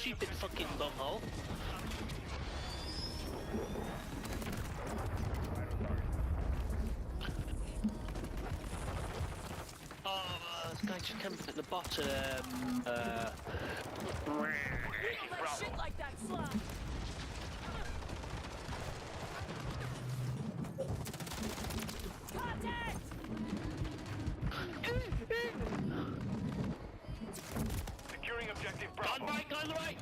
stupid fucking bunghole. Oh, this guy just comes at the bottom. We don't let shit like that slide. Contact! Securing objective Bravo. On right, on the right.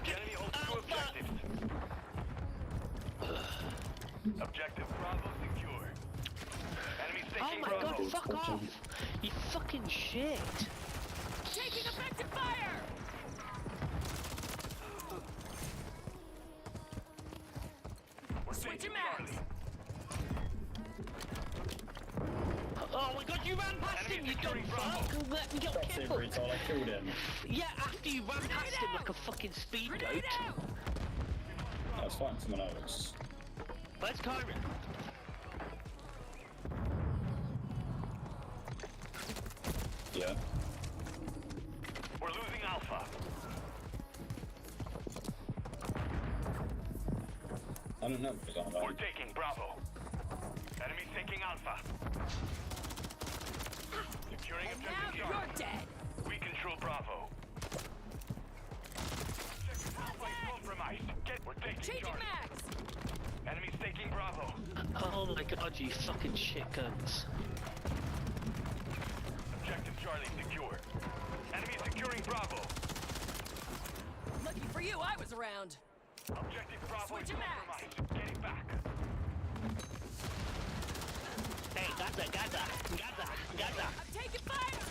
The enemy holds two objectives. Objective Bravo secure. Enemy Oh taking my Bravo. god, fuck off! You fucking shit! Taking effective fire! We're Switch taking your mags. Charlie. Oh my god, you ran past him, you dumb Enemy fuck! Bravo. Let me get That's it, killed! retard. I killed him. Yeah, after you ran past him like a fucking speed Grenade goat. out! I was fighting someone else. Where's Kyron? Yeah. We're losing Alpha. I don't know because I'm We're like, taking Bravo. Enemy taking Alpha. Securing And now objective you're Charlie. dead! We control Bravo. Compromised. We're taking Changing Charlie. mags! Enemy's taking Bravo. Oh my god, you fucking shit guns. Objective Charlie secure. Enemy securing Bravo. Lucky for you, I was around. Objective Bravo is Switch your mags. compromised. Get it back. Hey, Gaza! I'm taking fire!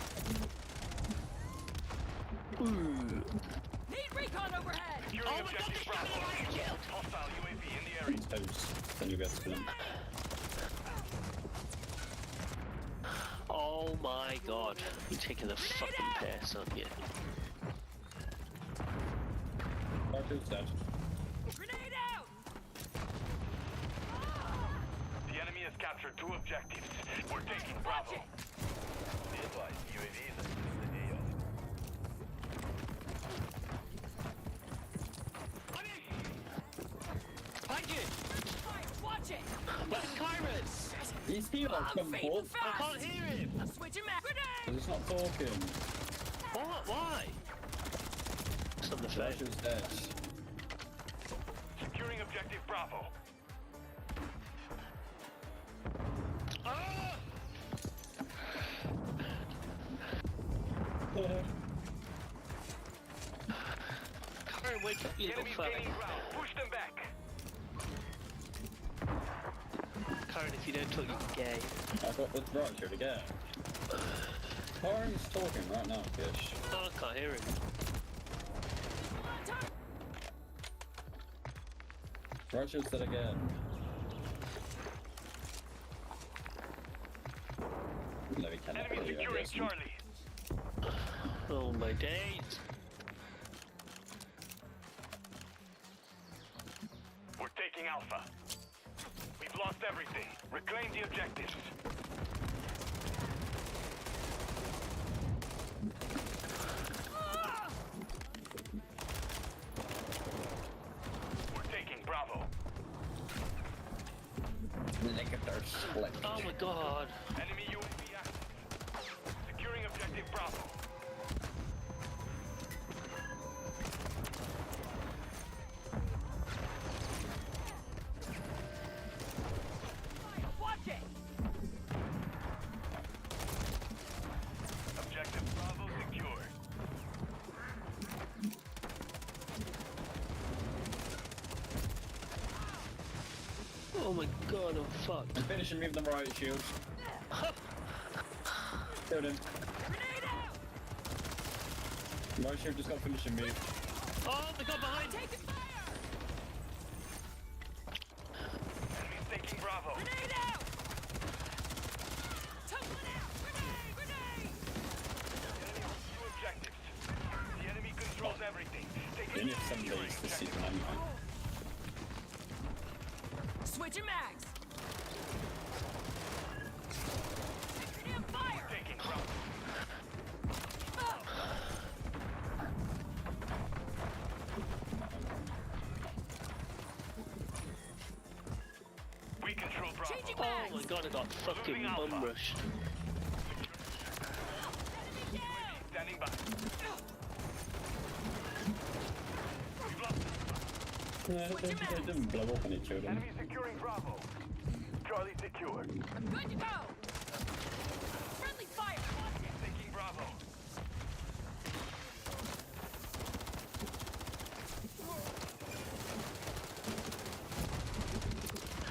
Need recon overhead! Securing Oh my god, objective this guy Bravo. right killed! Hostile UAV in the area. toast. Then you get to them. Oh my god, you're taking the fucking piss, aren't you? Parker's dead. Grenade out! The enemy has captured two objectives. We're taking Watch Bravo. it! Be advised, UAV is in the AO. Find you! Fire, watch it! Where's Kyron? He's here, I'm come fading on. I fast! can't hear him! I'm switching mags! Grenade! He's not talking. What? Why? It's on the phone. Parker's dead. Securing objective Bravo. Ah! Kyron, wake up, you The little enemy's fuck. gaining ground. Push them back. Kyron, if you don't talk, you're gay. I got the right here again. Parker's talking right now, Kish. Oh, I can't hear him. Roger's dead again. No, he cannot Enemy hear you, securing I'm guessing. Charlie. Oh my days. We're taking Alpha. We've lost everything. Reclaim the objectives. We're taking Bravo. Negator split. Oh my god. Enemy UAV active. Securing objective Bravo. Fire, watch it! Objective Bravo secure. Oh my god, I'm fucked. I'm finishing me with the right shield. Killed him. Grenade out! Right shield just got finishing me. Oh my god, behind! Taking fire! Enemy's taking Bravo. Grenade out! Tumbling out! Grenade! Grenade! Enemy holds two objectives. The enemy controls everything. Take We only have 7 days this season anyway. Switching mags! Grenade fire! Taking Bravo. Oh. Bravo. Changing Oh bags. my god, I got fucking Moving Alpha. bum rushed. Enemy down. Standing by. We've lost. They didn't blow up on each other. Enemy securing Bravo. Charlie secured. I'm good to go. Friendly fire. Watch it. Taking Bravo.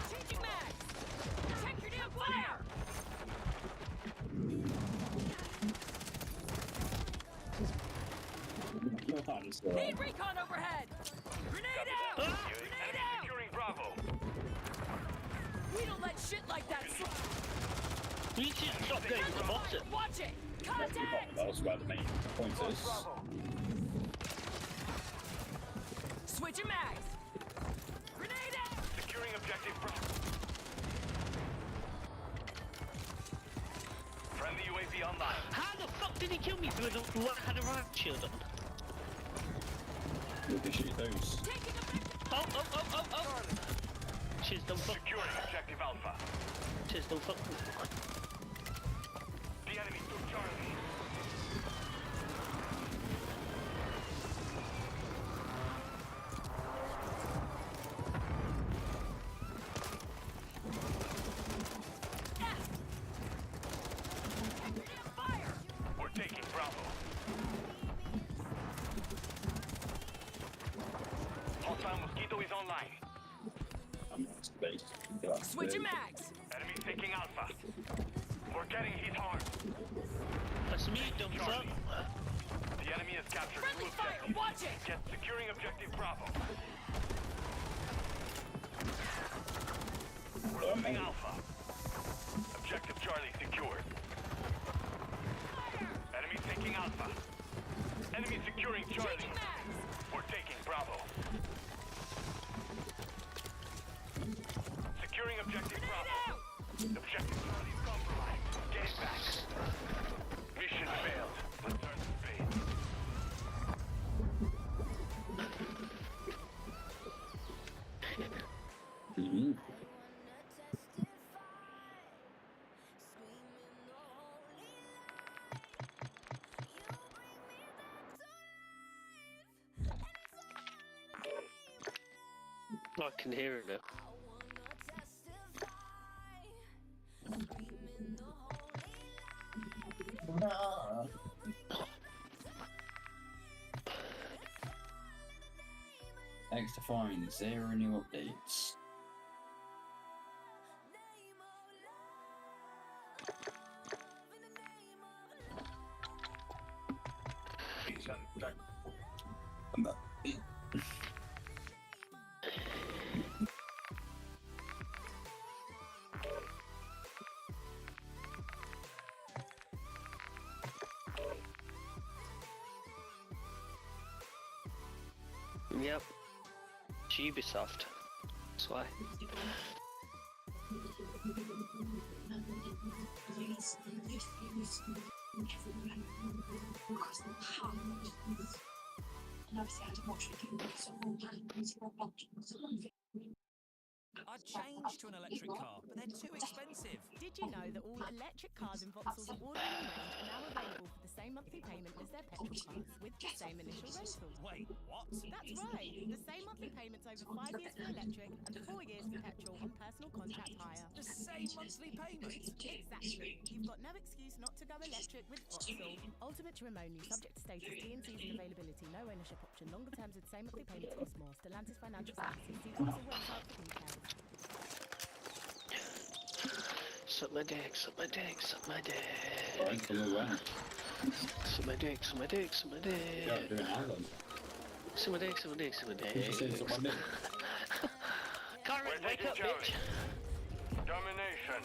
Changing mags. Check your damn fire. Need recon overhead. Grenade out. Grenade Enemy out. securing Bravo. We don't let shit like that slide. You need to stop going to the bottom. Watch it. Contact. That was where the main point is. Bravo. Switching mags. Grenade out. Securing objective Bravo. Friendly UAV online. How the fuck did he kill me through the had a riot shield on? Look at shoot those. Taking effective. Oh. Cheers, don't fuck. Securing objective Alpha. Cheers, don't fuck. The enemy took Charlie. Fire. We're taking Bravo. Hostile Mosquito is online. I'm not space. Switching mags. Enemy taking Alpha. We're getting hit hard. That's me, dumb fuck. Charlie. The enemy has captured Friendly two fire. objectives. Watch it. Get securing objective Bravo. We're losing Alpha. Objective Charlie secured. Enemy taking Alpha. Enemy securing Charlie. Changing mags. We're taking Bravo. Securing objective Grenade Bravo. out. Objective Charlie is compromised. Get it back. Mission failed. Return to base. Mm-hmm. I can hear it now. Thanks to find 0 new updates. Yep. It's Ubisoft. That's why. And obviously I had to watch it so I changed to an electric car, but they're too expensive. Did you know that all electric cars in Vauxhall's ordinary range are now available for the same monthly payment as their petrol cars, with the same initial rental? Wait, what? That's right, the same monthly payments over 5 years for electric and 4 years for petrol on personal contract hire. The same monthly payment? Exactly. You've got no excuse not to go electric with Vauxhall. Ultimate trim only, subject to status, T&Cs and availability, no ownership option, longer terms with same monthly payments cost more. Stellantis Financial Services, see Vauxhall website for details. Suck my dick, suck my dick, suck my dick. Alright, come away. Suck my dick, suck my dick, suck my dick. Yeah, doing Ireland. Suck my dick, suck my dick, suck my Did you say dick. someone did? Karen, We're wake taking up, Charlie. bitch. Domination.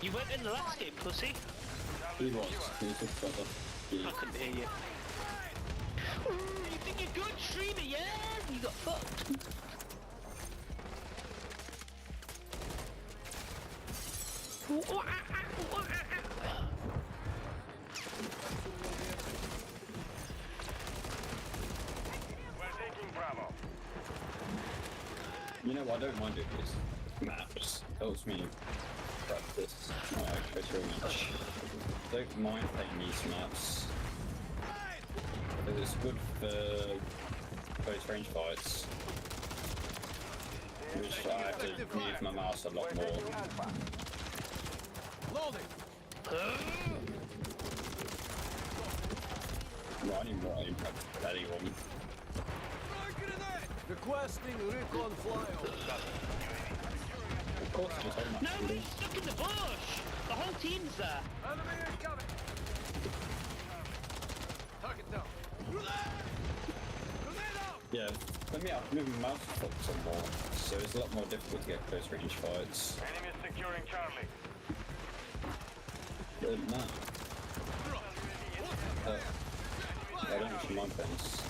You weren't in the last game, pussy. He was. He was just brother. I Yeah. couldn't hear you. Ooh, you think you're good, streamer, yeah? You got fucked. We're taking Bravo. You know what? I don't mind doing this maps. helps me practice close range. Don't mind playing these maps. Because it's good for close range fights. Which I have to move my mouse a lot more. Loading. Running more impact than anyone. Requesting recon flyover. Of course, just holding that No, shield. he's stuck in the bush. The whole team's there. Enemy incoming. Target down. Grenade out. Yeah, let me move my mouse some more, so it's a lot more difficult to get close range fights. Enemy securing Charlie. But no. I don't actually mind things.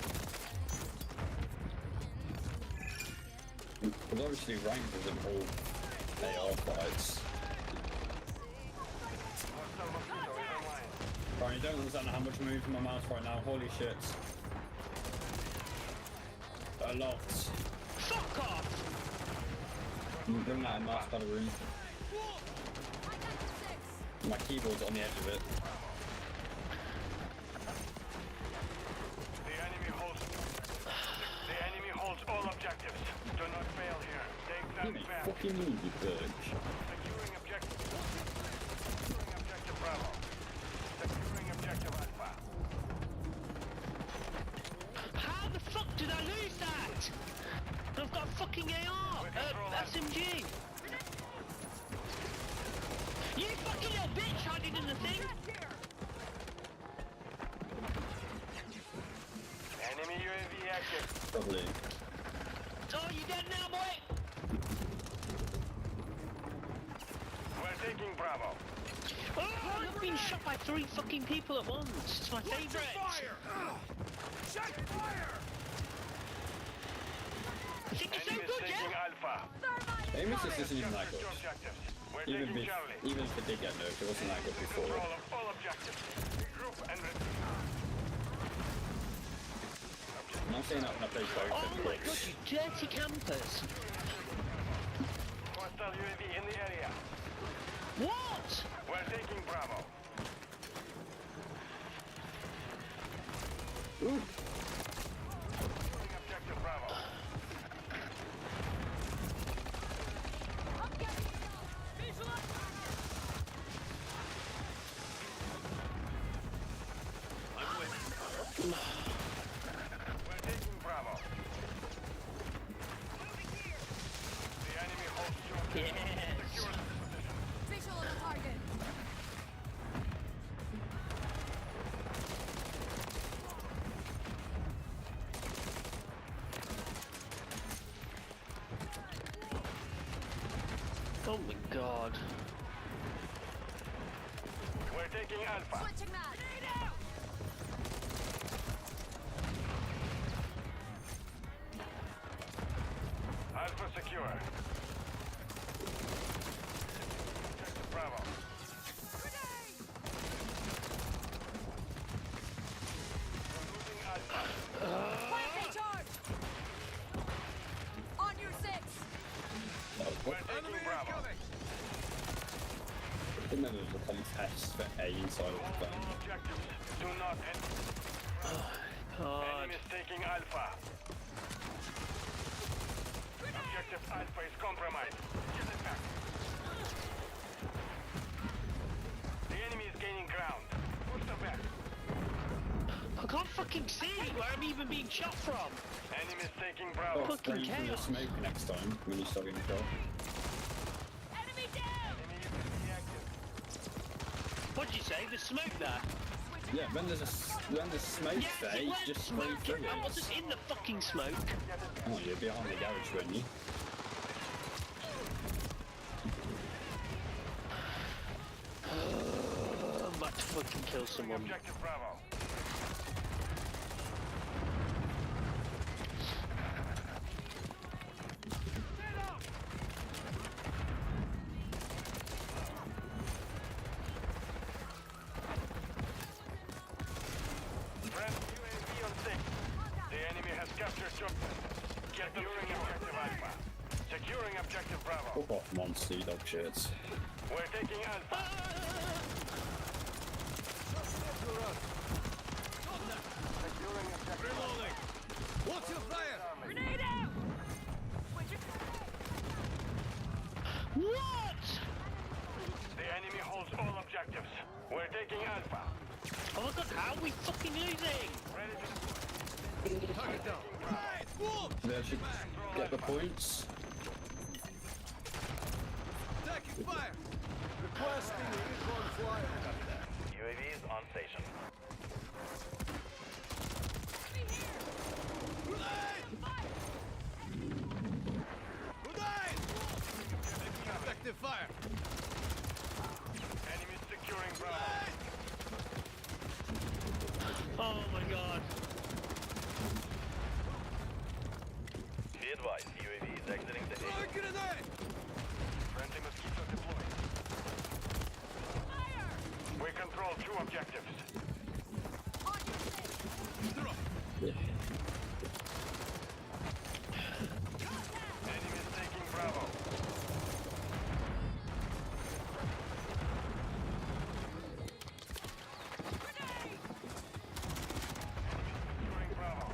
Because obviously ranked isn't all AR fights. Brian, you don't understand how much I'm moving my mouse right now, holy shit. A lot. Fuck off! Bring that mouse out of the room. My keyboard's on the edge of it. The enemy holds all objectives. Do not fail here. Take You them make back. fucking move, you bitch. Securing objective. Securing objective Bravo. Securing objective Alpha. How the fuck did I lose that? I've got a fucking AR. SMG. You fucking little bitch hiding in the thing. Enemy UAV active. Probably. Oh, you dead now, boy? We're taking Bravo. Oh, I love being shot by 3 fucking people at once. It's my favourite. Check fire. I think it's so Enemy good, taking yeah? Alpha. Aim assist isn't even that good. Objectives. We're Even taking if, Charlie. even if it did get nerfed, it wasn't that good before. Control of all objectives. Regroup and And I'm saying that when I play both Oh of my course. god, you dirty campers. hostile UAV in the area. What? We're taking Bravo. Securing objective Bravo. We're taking Bravo. The enemy holds your Yes. secure the position. Visual on the target. Oh my god. We're taking Alpha. Switching that. Alpha secure. Objective Bravo. We're losing Alpha. Plant charge. On your 6. We're taking Bravo. I didn't know there was a contest for A inside of the Hold game. all objectives. Do not enter. God. Enemy is taking Alpha. Objective Alpha is compromised. Get it back. The enemy is gaining ground. Push them back. I can't fucking see where I'm even being shot from. Enemy is taking Oh, Bravo. Fucking frame from the chaos. smoke next time when you start getting shot. Enemy down. Enemy UAV active. What'd you say? There's smoke there? Yeah, when there's smoke Yes, there, it you went just spray through smoking. I it. wasn't in the fucking smoke. Oh, you're behind the garage, weren't you? I'm about to fucking kill someone. Objective Bravo. Friend UAV on 6. The enemy has captured Chopper. Securing objective Alpha. Secure Securing objective Bravo. Fuck off, monster, you dog shits. We're taking Alpha. Securing objective. Reloading. Watch your fire. Grenade out! What? The enemy holds all objectives. We're taking Alpha. Oh my god, how are we fucking losing? Ready to Target down. Right, move. They should get the points. Taking fire. Requesting recon flyover. UAV is on station. Grenade! Effective fire. Enemy securing Bravo. Oh my god. Be advised, UAV is exiting the Throw a AO. grenade. Friendly Mosquito deployed. We control 2 objectives. Drop. Enemy is taking Bravo. Securing Bravo.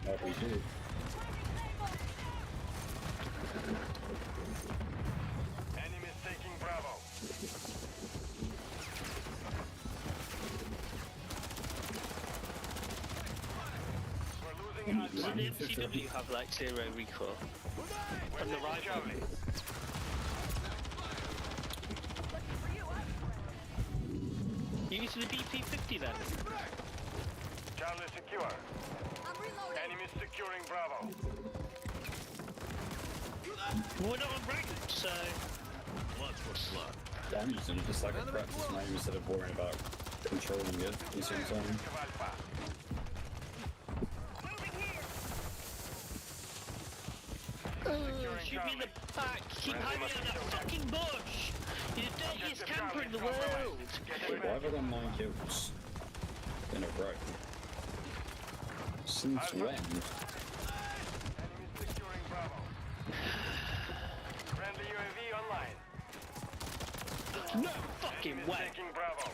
What we do. Enemy is taking Bravo. We're losing Alpha. Doesn't the MCW have like 0 recoil? We're On the taking right. Charlie. You used to the BP-50 then? Charlie secure. Enemy securing Bravo. We're not on rank, so... I'm using it just like a practice name instead of worrying about controlling it. You see what I'm saying? Alpha. Shoot me in the back! Keep hiding in that fucking bush! You're the dirtiest camper in the world! Wait, why have I got 9 kills in a row? Since when? Enemy securing Bravo. Friendly UAV online. No fucking way! Taking Bravo.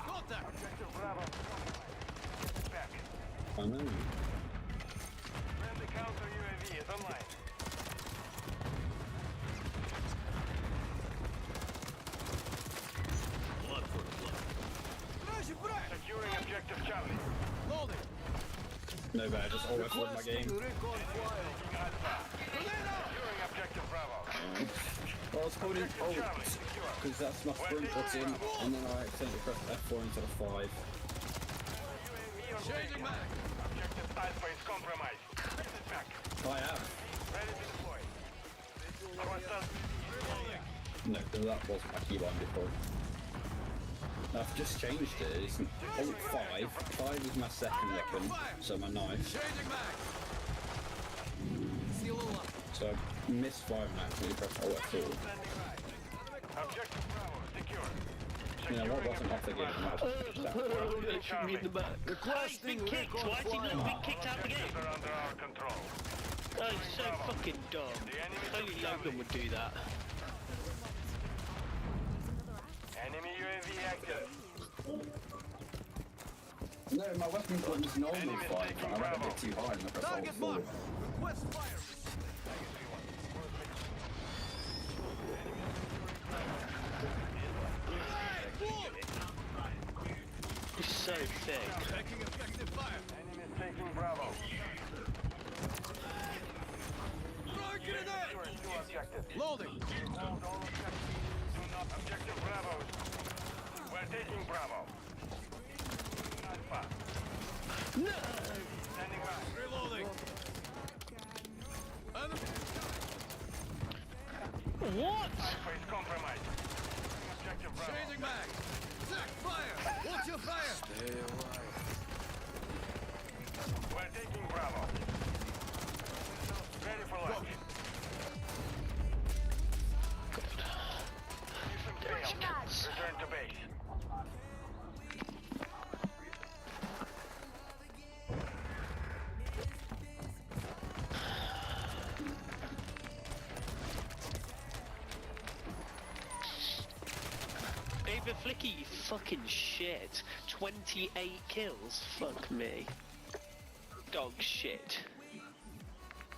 Contact. Objective Bravo. Back. I know. Friendly counter UAV is online. Flash it back. Securing objective Charlie. Loading. No, but I just always won my game. Requesting recon flyover. Alpha. Securing objective Bravo. Well, I was holding alt, because that's my sprint button, and then I accidentally pressed F4 instead of 5. UAV on Changing mag. Objective Alpha is compromised. Back. I have. Ready to deploy. Hostile. No, because that wasn't my keyline before. I've just changed it. It's alt 5. 5 is my second weapon, so my knife. Changing mag. Seal up. So I missed 5 and actually pressed alt 4. Objective Bravo secure. Yeah, what wasn't off the game? I just that. Shoot me in the back. He's been kicked! Why has he not been kicked out of the game? Objectives are under our control. Oh, he's so fucking dumb. Only Logan would do that. Enemy UAV active. No, my weapon button is normal Enemy 5, taking but I went a Bravo. bit too high and I pressed alt Target 4. mark. Request fire. He's so thick. Taking effective fire. Enemy is taking Bravo. Throw a grenade. Secure 2 objectives. Loading. Hold all objectives. Do not objective Bravo. We're taking Bravo. Alpha. No! Standing by. Reloading. Enemy. What? Alpha is compromised. Objective Bravo. Changing mag. Attack fire. Watch your fire. Stay alive. We're taking Bravo. Ready for launch. base. Ava Flicky, you fucking shit. 28 kills? Fuck me. Dog shit.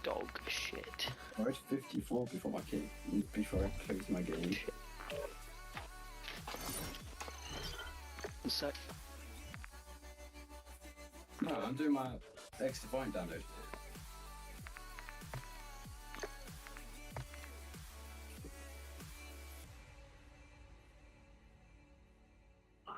Dog shit. I was 54 before I closed my game. So, No, I'm doing my extra Vine download. I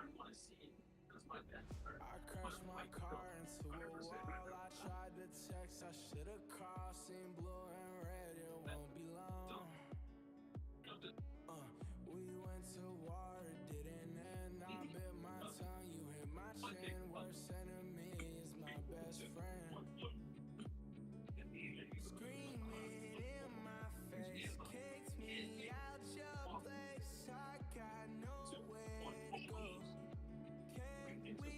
crashed my car into a wall. I tried to text, I should have called. Seen blue and red, it won't be long. We went to war, it didn't end. I bit my tongue, you hit my chin. Worst enemy is my best friend. Screaming in my face, kicked me out your place. I got nowhere to go. Can we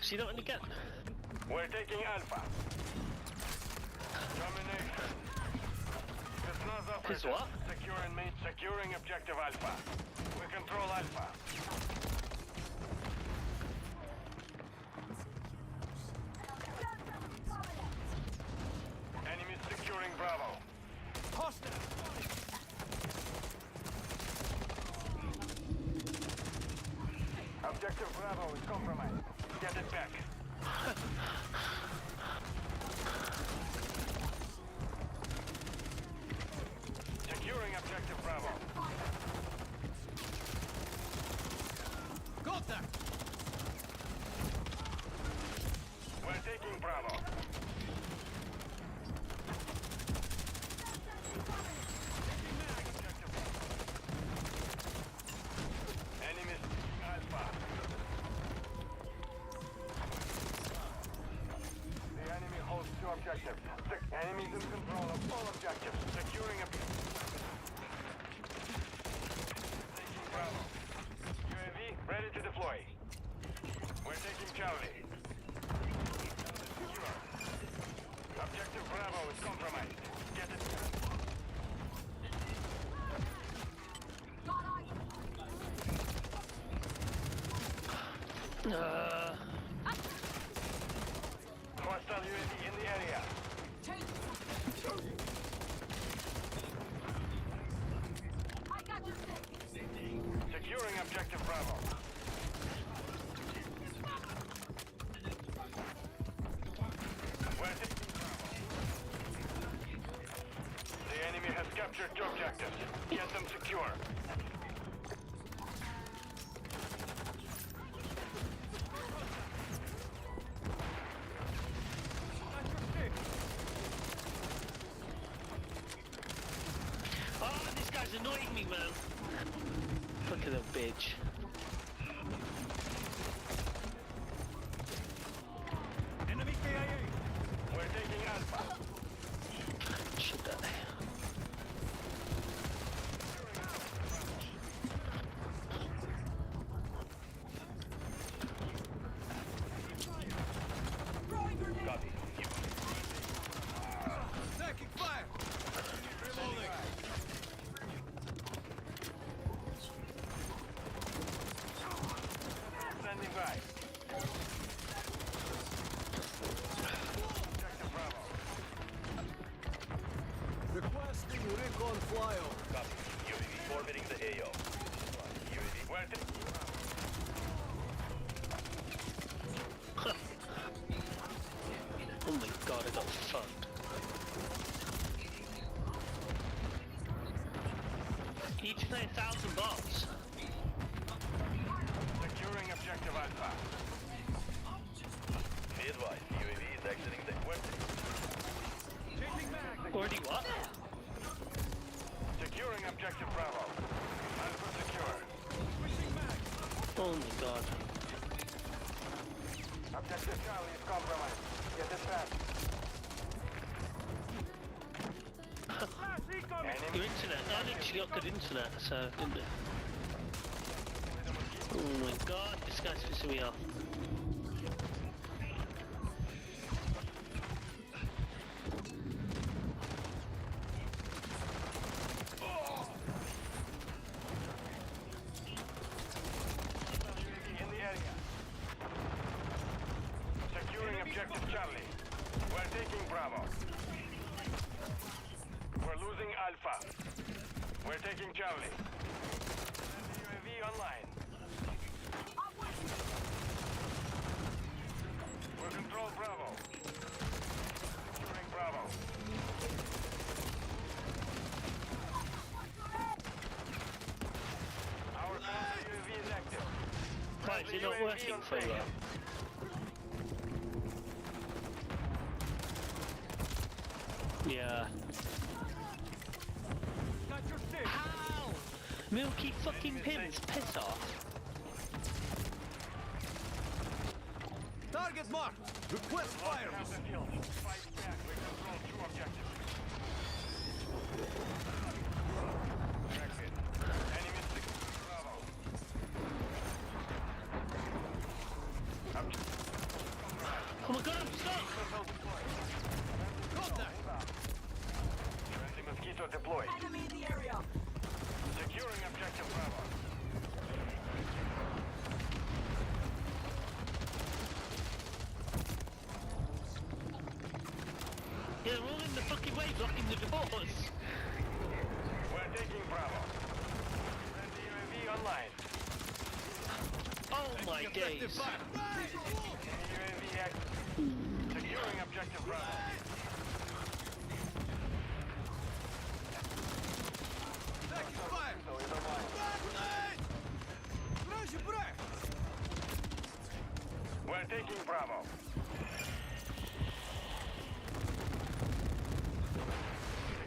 see that one again? We're taking Alpha. Domination. Spetsnaz operators. what? Securing objective Alpha. We control Alpha. Enemies securing Bravo. Objective Bravo is compromised. Get it back. Securing objective Bravo. Got that! We're taking Bravo. Enemies Alpha. The enemy holds 2 objectives. Enemies in control of all objectives. Securing objectives. Taking Bravo. UAV ready to deploy. We're taking Charlie. Secure. Objective Bravo is compromised. Get it. Hostile UAV in the area. Securing objective Bravo. We're taking Bravo. The enemy has captured 2 objectives. Get them secure. me, man. Look at that bitch. Enemy KIA. We're taking Alpha. Shit that. Copy. Taking fire. Reloading. Standing by. Objective Bravo. Requesting recon flyover. Copy. UAV orbiting the AO. UAV. We're taking Oh my god, I got fucked. Each play 1,000 bots. securing objective Alpha. Be advised, UAV is exiting the Already what? Securing objective Bravo. Alpha secure. Oh my god. Objective Charlie is compromised. Get it back. Your internet, I literally got good internet, so didn't it? Oh my god, this guy's pissing me off. In the area. Securing objective Charlie. We're taking Bravo. We're losing Alpha. We're taking Charlie. UAV online. We're control Bravo. Securing Bravo. Our counter UAV is active. Why is it not working for you? Yeah. Got your stick. How? Milky fucking pins, piss off. Target marked. Request fire. Counter field. Fight back. We control two objectives. Active. Enemy securing Bravo. Oh my god, I'm stuck! Contact. Friendly Mosquito deployed. Enemy in the area. Securing objective Bravo. Yeah, they're all in the fucking way, blocking the doors. We're taking Bravo. Friendly UAV online. Oh my Effective days. fire. UAV active. Securing objective Bravo. Taking fire. So is online. Grenade. Razie break. We're taking Bravo.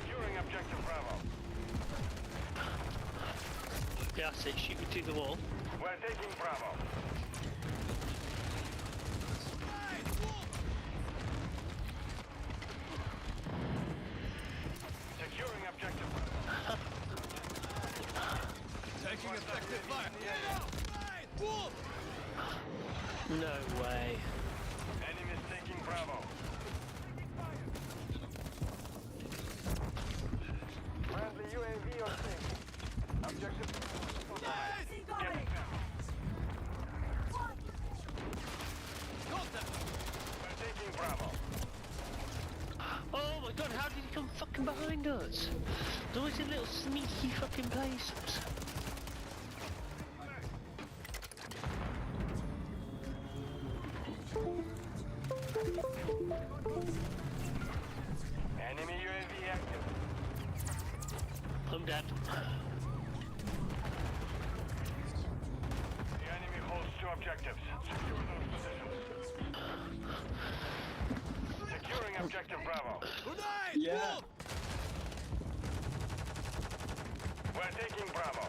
Securing objective Bravo. Yeah, that's it, shoot me through the wall. We're taking Bravo. Securing objective Bravo. Taking effective fire. Wolf. No way. Enemies taking Bravo. Friendly UAV on sync. Objective. Incoming. Contact. We're taking Bravo. Oh my god, how did he come fucking behind us? There's always in little sneaky fucking places. Enemy UAV active. I'm dead. The enemy holds two objectives. Secure those positions. Securing objective Bravo. Grenade. Yeah. Wolf. We're taking Bravo.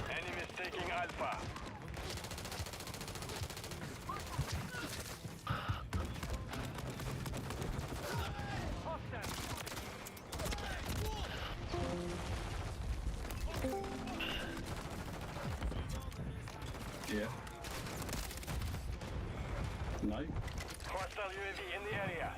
Enemies taking Alpha. Yeah. No. Hostile UAV in the area.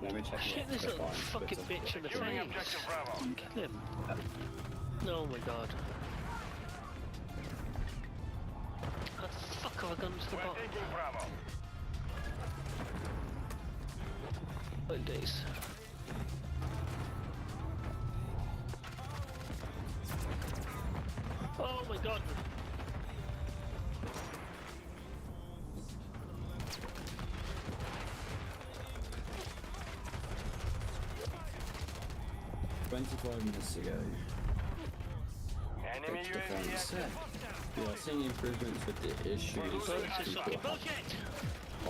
Let me check. Shit this little fucking bitch in the Securing face. objective Bravo. Kill him. Oh my god. How the fuck have I gone to the We're bottom? taking Bravo. What days? Oh my god. $25 minutes ago. Enemy It's UAV defined active. set. We are seeing improvements with the issues Oh, this is people fucking bullshit!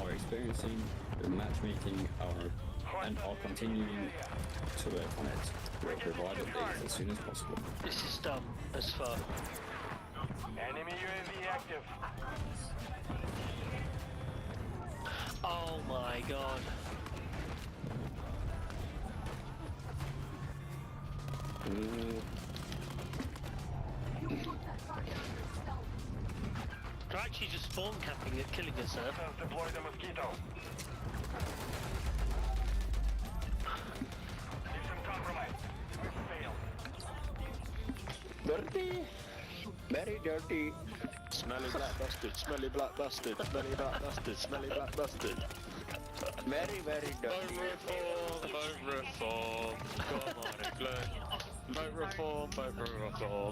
are experiencing with matchmaking and are continuing to work on it. We'll provide updates as soon as possible. This is dumb as fuck. Enemy UAV active. Oh my god. They're actually just spawn camping it, killing us, sir. Hostiles deploy the mosquito. Mission compromised. Failed. Dirty. Very dirty. Smelly black bastard, smelly black bastard, smelly black bastard, smelly black bastard. Very, very dirty. Vote reform, come on England. Vote reform,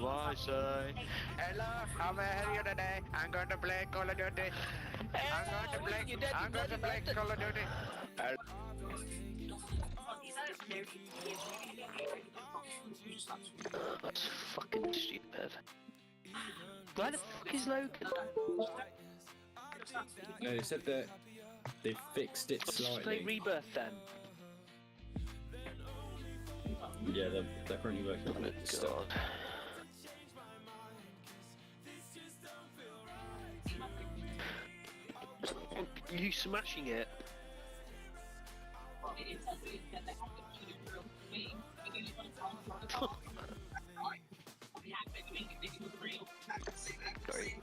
I say. Hello, how may I help you today? I'm going to play Call of Duty. I'm going to play Call of Duty. That's fucking stupid. Where the fuck is Logan? No, they said that they fixed it Let's play slightly. Rebirth then. Yeah, they're currently working on it still. You smashing it? Sorry.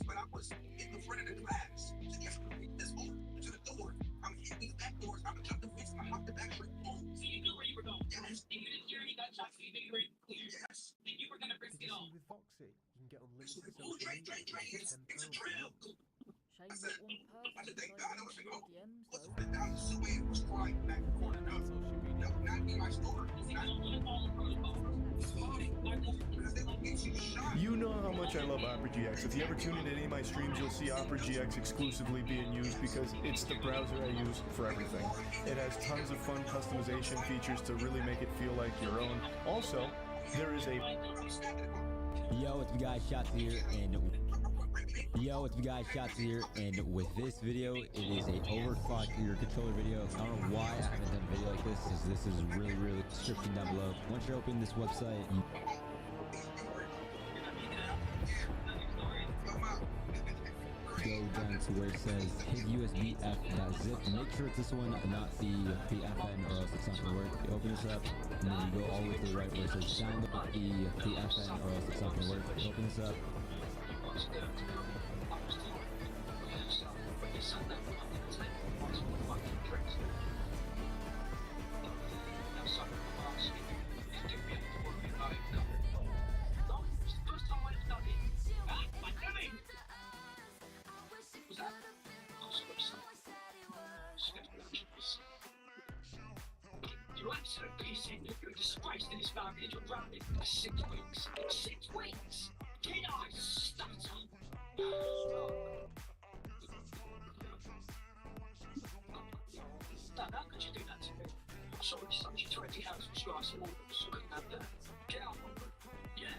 But I was in the front of the class. So yes, this open to the door. I'm hitting the back doors. I'm gonna jump the fence. I hopped the back door. Boom. So you knew where you were going. Yes. And you didn't hear any gunshots. So you knew you were clear. Yes. And you were gonna risk it all. With Voxy, you can get unlimited Oh, Dre, it's a drill. Shame that one I said, thank person God. I tried was to like, oh, DMs what's though. the down the sewer was crying back in the corner. No, not in my store. You know how much I love Opera GX. If you ever tune into any of my streams, you'll see Opera GX exclusively being used because it's the browser I use for everything. It has tons of fun customization features to really make it feel like your own. Also, there is a... Yo, it's the guy Shots here, and with this video, it is a overclock your controller video. I don't know why I haven't done a video like this, because this is really description down below. Once you open this website, you go down to where it says hit USB-F.zip. Make sure it's this one, not the FN, or else it's not gonna work. You open this up, and then you go all the way to the right where it says download the FN, or else it's not gonna work. You open this up. You absolutely said that you're disgraced in this family and you're grounded for 6 weeks. 6 weeks? Can I stutter? Dad, how could you do that to me? I'm sorry, son, you 20 hours of stress and all this. Couldn't have that. Get out. Yeah.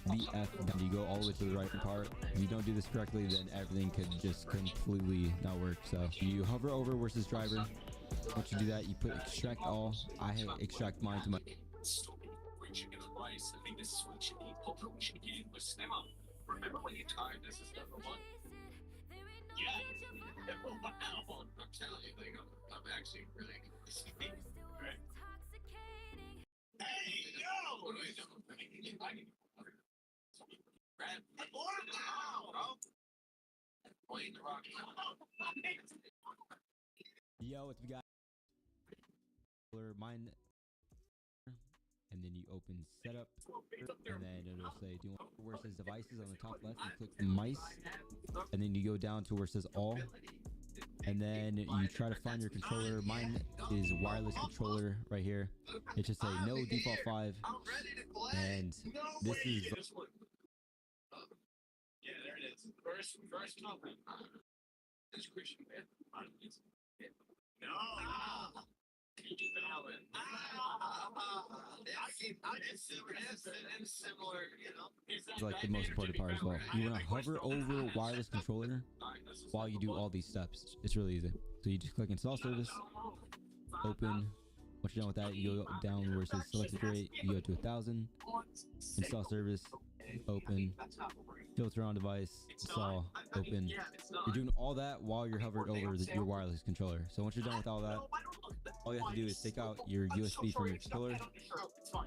BF, then you go all the way to the right part. If you don't do this correctly, then everything could just completely not work. So you hover over versus driver. Once you do that, you put extract all. I hit extract mine to my. Remember when you timed this is number 1? Yeah. I'm telling you, like, I'm actually really good. Right? Hey, yo! What are you doing? I need order now, bro. Playing the rock. Yo, what's we got? Mine, and then you open setup, and then it'll say do you want where it says devices on the top left. You click mice, and then you go down to where it says all, and then you try to find your controller. Mine is wireless controller right here. It should say no default 5, and this is. Yeah, there it is. First comment. This Christian man. No. Similar, you know. It's like the most important part as well. You want to hover over wireless controller while you do all these steps. It's really easy. So you just click install service, open. Once you're done with that, you go down where it says selected rate, you go to 1000, install service, open, filter on device, install, open. You're doing all that while you're hovered over your wireless controller. So once you're done with all that, all you have to do is take out your USB from your controller,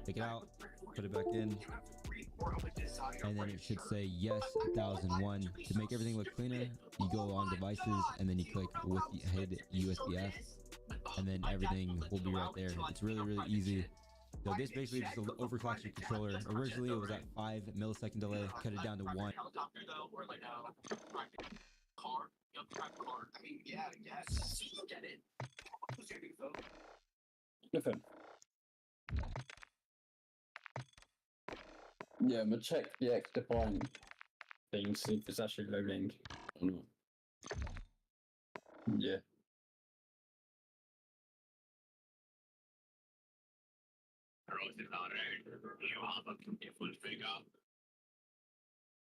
take it out, put it back in, and then it should say yes 1001. To make everything look cleaner, you go on devices and then you click with the head USB-F, and then everything will be right there. It's really easy. So this basically just overclocks your controller. Originally it was at 5 millisecond delay, cut it down to 1. Nothing. Yeah, I'm gonna check the XDefiant thing, see if it's actually loading or not. Yeah. You have a beautiful figure.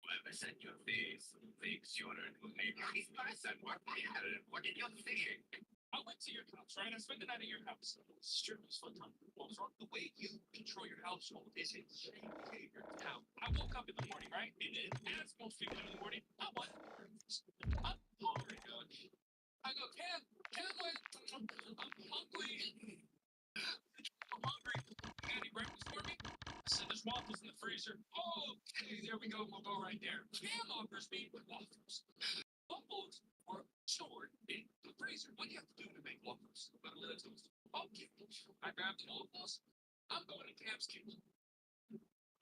Whoever sent your face thinks you're a nice person. What did you think? I went to your house, right? I spent the night at your house. Sure, it was fun time. What was wrong? The way you control your household is insane behavior. Now, I woke up in the morning, right? And as most people do in the morning, I'm hungry. I go, Cam, I'm hungry. I'm hungry. Any breakfast for me? I said there's waffles in the freezer. Oh, okay, there we go. We'll go right there. Cam offers me waffles. Waffles are stored in the freezer. What do you have to do to make waffles? Put a little toast. Okay. I grabbed the waffles. I'm going to Cam's kitchen.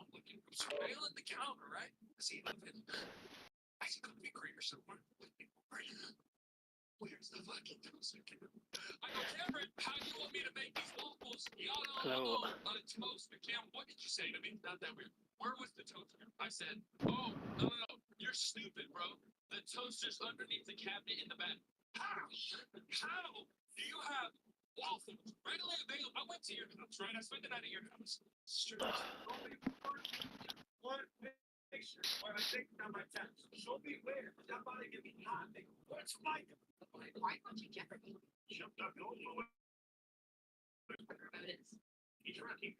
I'm looking. I'm surveilling the counter, right? I see nothing. I see coffee creamer somewhere. Where's the fucking toaster? I go, Cameron, how do you want me to make these waffles? Hello. On a toaster. Cam, what did you say to me? Not that weird. Where was the toaster? I said, oh, no. You're stupid, bro. The toaster's underneath the cabinet in the back. How do you have waffles readily available? I went to your house, right? I spent the night at your house. Straight. What picture? Why I take down my tabs? Show me where. That body can be hot. What's Mike? Why would you get me? Jumped up. No. He's running.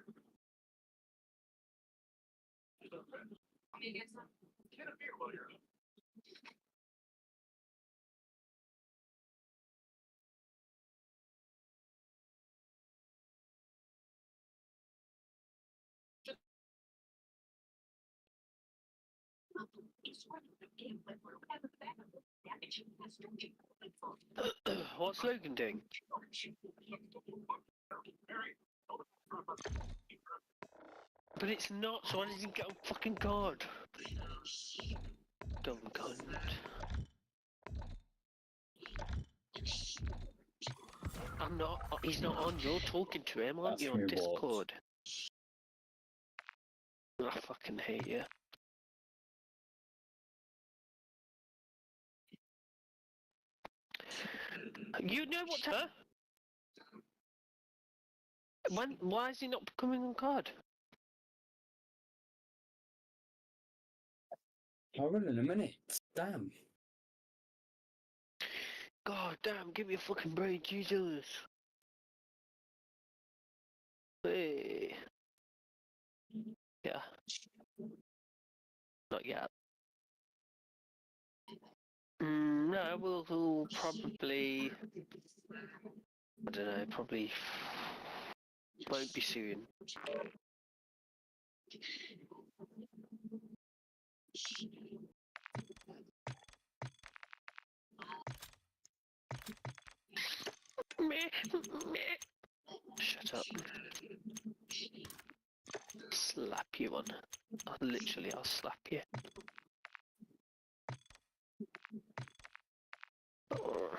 I mean, it's not. Get a beer while you're up. What's Logan doing? But it's not, so why does he get on fucking guard? Dumb cunt. I'm not, he's not on, you're talking to him, aren't you, on Discord? I fucking hate you. You know what to... Why is he not coming on guard? I'll run in a minute. Damn. God damn, give me a fucking break, Jesus. Hey. Yeah. Not yet. No, we'll probably... I don't know, probably... Won't be soon. Shut up. Slap you one. I'll slap you. Oh.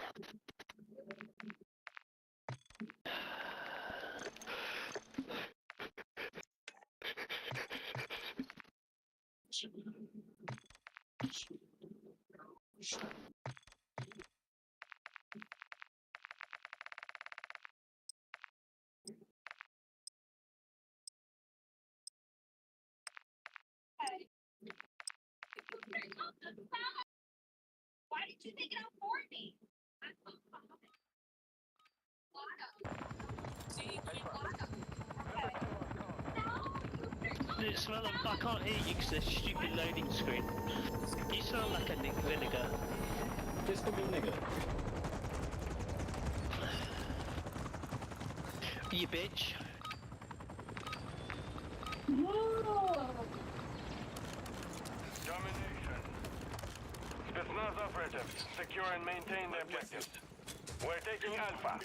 Why did you think it out for me? Does it smell like... I can't hear you because there's a stupid loading screen. You smell like a Nick Vinegar. This could be nigger. You bitch. Domination. Spetsnaz operatives, secure and maintain the objectives. We're taking Alpha.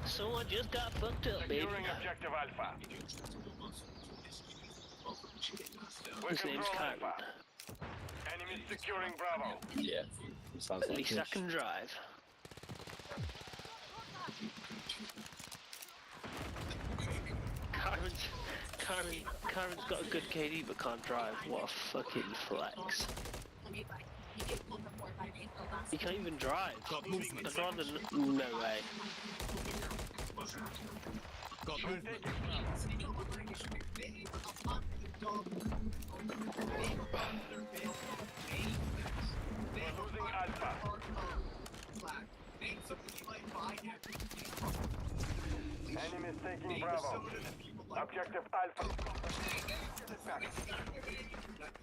Someone just got fucked up, baby. Securing objective Alpha. His name's Karen. Enemies securing Bravo. Yeah. Sounds At like least I can drive. Karen's got a good KD but can't drive. What a fucking flex. He can't even drive. I'd rather... No way. Got movement. We're losing Alpha. Enemies taking Bravo. Objective Alpha.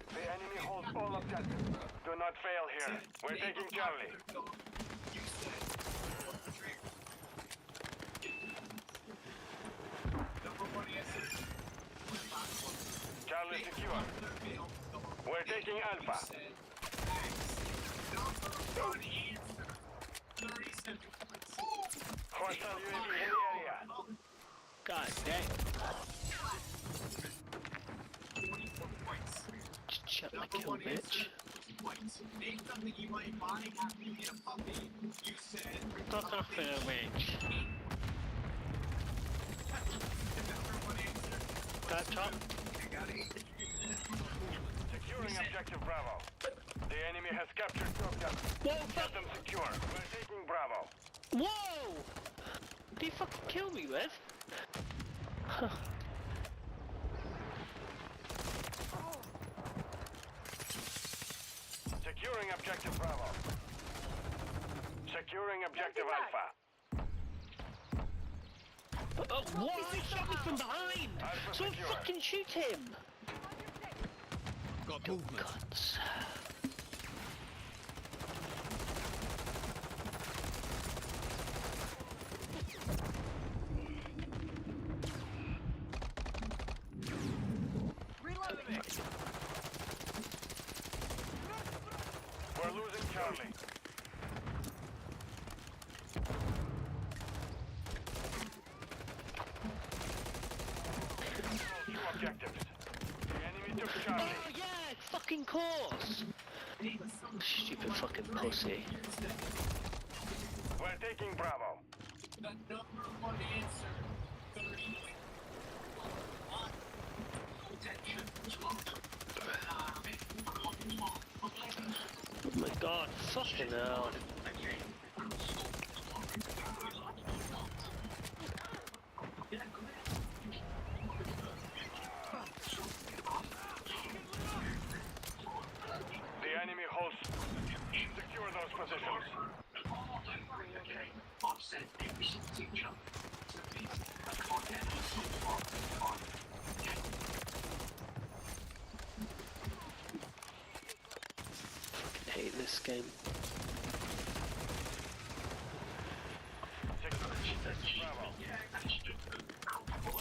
The enemy holds all objectives. Do not fail here. We're taking Charlie. Charlie secure. We're taking Alpha. Hostile UAV in the area. God dang. Shut my kill, bitch. Fuck off, bitch. Got top. Securing objective Bravo. The enemy has captured the objective. Get them secure. We're taking Bravo. Whoa! Did he fucking kill me with? Securing objective Bravo. Securing objective Alpha. Oh, what? He shot me from behind! Alpha So secure. fucking shoot him! Got movement. Cunts. Charlie. Two objectives. The enemy took Charlie. Oh yeah, fucking course. Stupid fucking pussy. We're taking Bravo. The number one answer. 30. Oh my god, fucking hell. The enemy holds. Secure those positions. Offset every single jump. Fucking hate this game.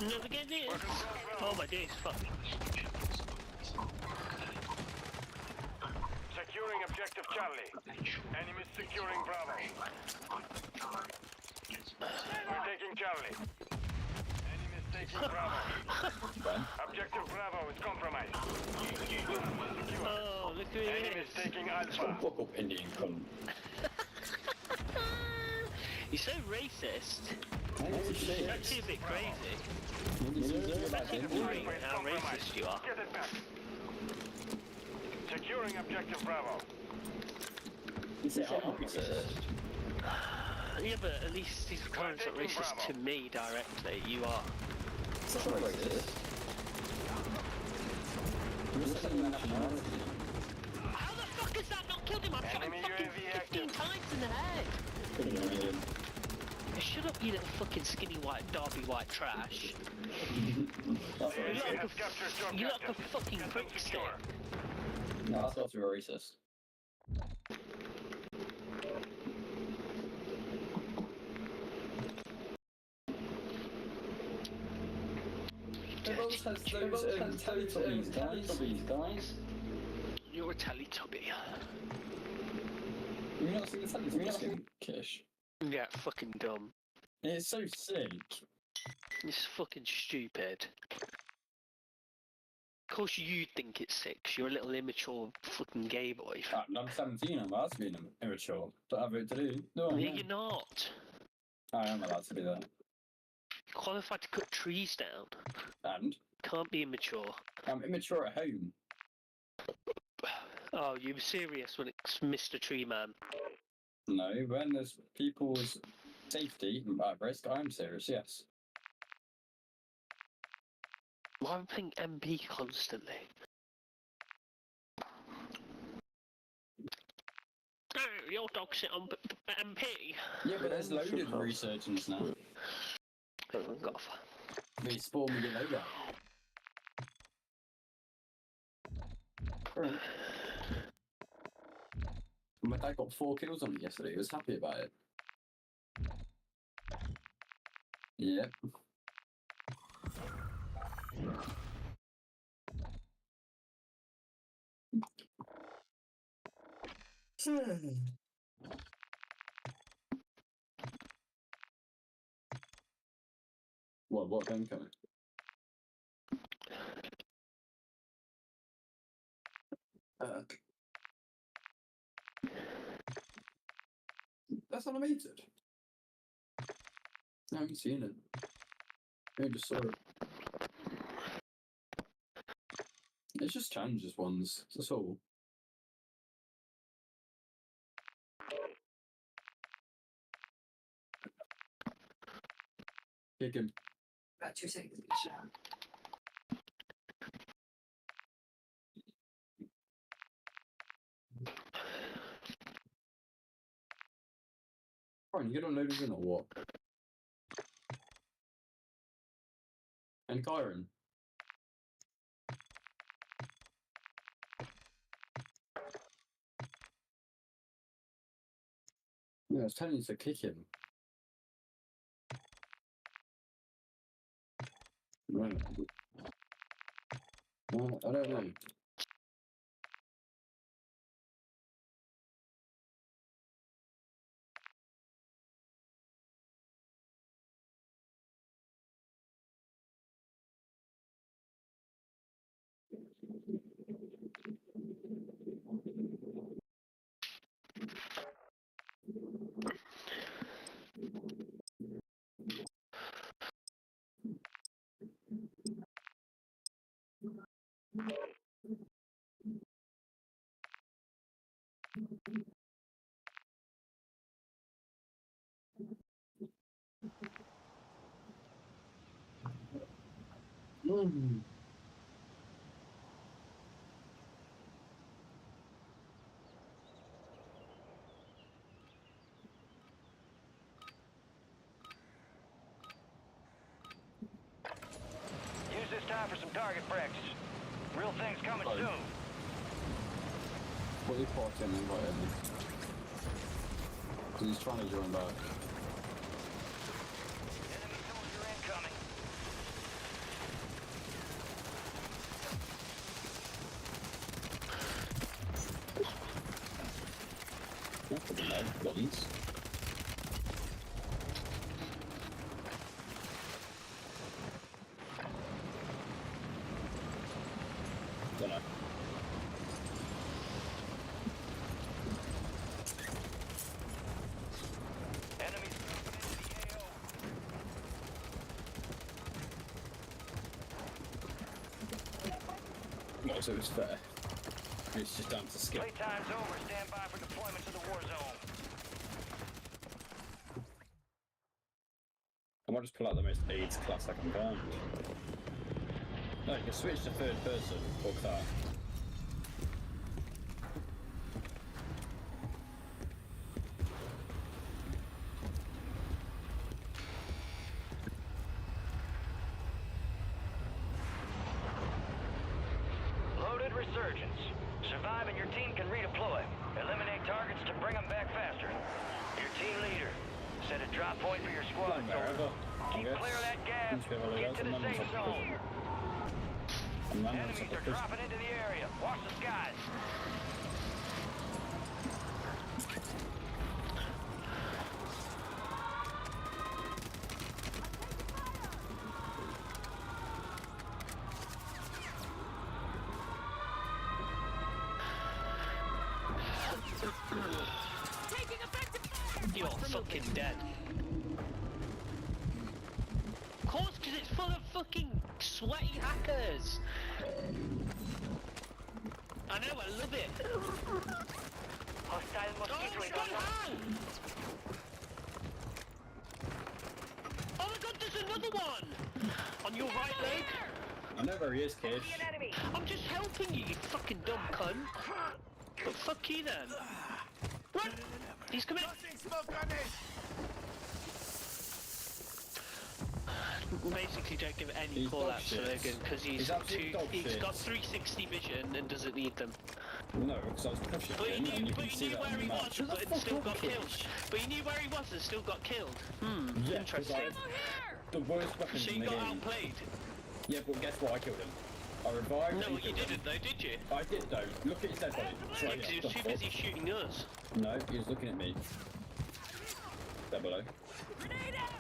Never get it. Oh my days, fuck. Securing objective Charlie. Enemies securing Bravo. We're taking Charlie. Enemies taking Bravo. Objective Bravo is compromised. Oh, look who it Enemies is. taking Alpha. Fuck up Indian cunt. You're so racist. Holy It's shit. actually a bit crazy. It's It's actually worrying how racist you are. Get it back. Securing objective Bravo. Yeah, but at least these clients aren't racist to me directly. You are. Such a racist. How the fuck has that not killed him? I've shot him Enemy fucking UAV 15 times in the head. Shut up, you little fucking skinny white Derby white trash. You look like a fucking prickstick. No, that's not real racist. Those Teletubbies, guys. You're a Teletubby. You've not seen the Teletubbies, Kish? Yeah, fucking dumb. It's so sick. It's fucking stupid. Of course you think it's sick, 'cause you're a little immature fucking gay boy. I'm 17, I'm allowed to be immature. Don't have it to do. No, Yeah, you're not. I am allowed to be there. Qualified to cut trees down. And? Can't be immature. I'm immature at home. Oh, you were serious when it's Mr. Tree Man. No, when there's people's safety at risk, I'm serious, yes. Why am I playing MP constantly? Oh, your dog sit on MP. Yeah, but there's loaded resurgence now. Got off. They spawn with your loadout. Right. My dad got 4 kills on it yesterday, he was happy about it. Yep. What game coming? That's animated. I haven't seen it. I just saw it. It's just challenges ones, that's all. Kick him. About 2 seconds. Brian, you get unloaded in or what? And Kyron. Yeah, I was telling you to kick him. Right. I don't know. Use this time for some target practice. Real things coming soon. What are you parking and what him? Because he's trying to join back. Enemy soldier incoming. Not for the leg, buttons. Don't know. Enemies moving into the AO. No, so it's fair. It's just down to skill. Playtime's over. Stand by for deployment to the war zone. I might just pull out the most AIDS class I can find. No, you can switch to third person. Fuck that. Loaded resurgence. Survive and your team can redeploy. Eliminate targets to bring them back faster. Your team leader. Set a drop point for your squad. Keep clear of that gas. Get to the safe zone. Enemies are dropping into the area. Watch the skies. Taking effective fire! You're fucking dead. Of course, because it's full of fucking sweaty hackers. I know, I love it. Hostile mosquito it's gone hang! Oh my god, there's another one! On your right leg. I know where he is, kid. I'm just helping you, you fucking dumb cunt. But fuck you then. Run! He's coming! Basically don't give any He's call dog outs to shit. Logan because he's absolute dog he's shit. got 360 vision and doesn't need them. No, because I was pushing But he him and knew, you but can he see knew that where in he the was match. and still got killed. But he knew where he was and still got killed. Yeah, Interesting. the worst weapons So in you the got game. outplayed. Yeah, but guess what? I killed him. I revived No, and you killed him. didn't though, did you? I did though. Look at his dead body. It's Yeah, right because he here. was too The busy fuck? shooting us. No, he was looking at me. There below. Grenade out!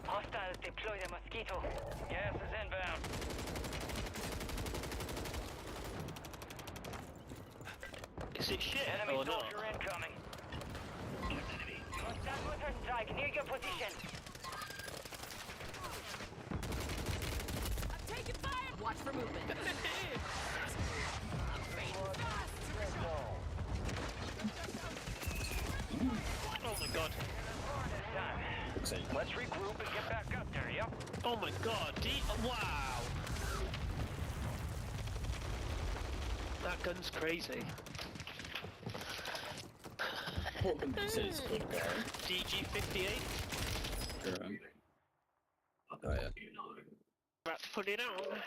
Hostiles deploy the mosquito. Gas is inbound. Is it shit Enemy or not? soldier incoming. Hostile mortar strike near your position. I'm taking fire! Watch for movement. Oh my god. Let's regroup and get back up there, yep. Oh my god, wow. That gun's crazy. What gun did you say it's called, guy? DG58. Oh yeah. Right, put it on.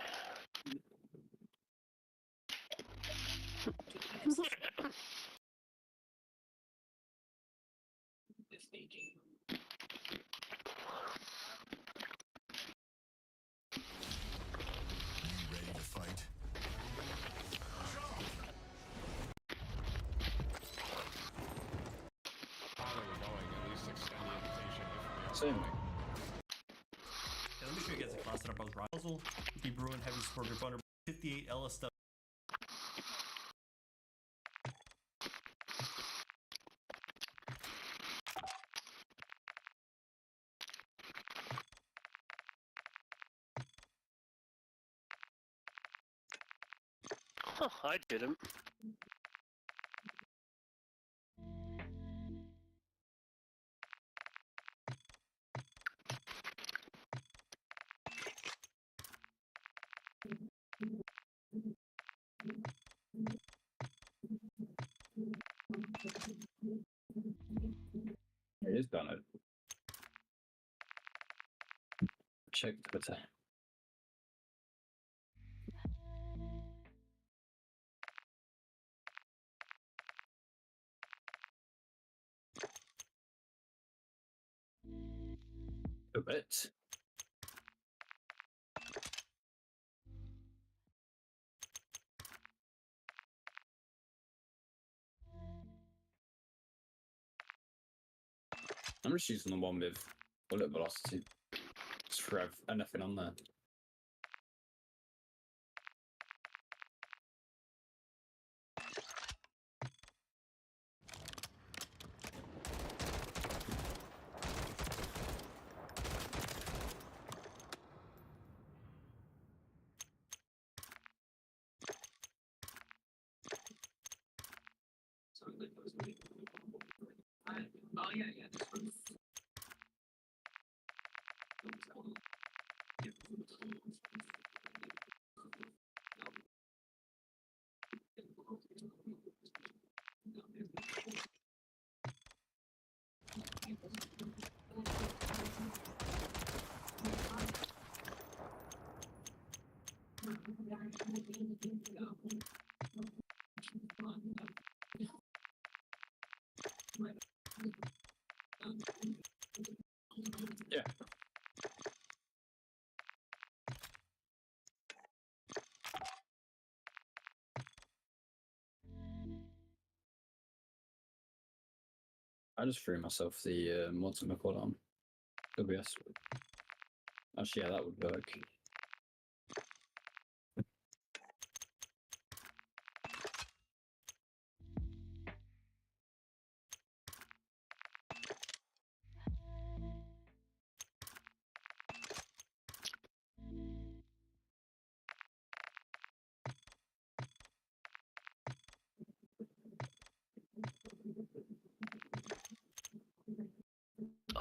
Ready to fight? Same. Let me show you guys a class setup I was Razzle, the Bruin Heavy Support Group under 58 LSW. Huh, I didn't. It is done it. Check Twitter. A bit. I'm just using the one with bullet velocity. Just for anything on there. Oh yeah, this one. Yeah. I just threw myself the mods I put on OBS. Actually, yeah, that would work.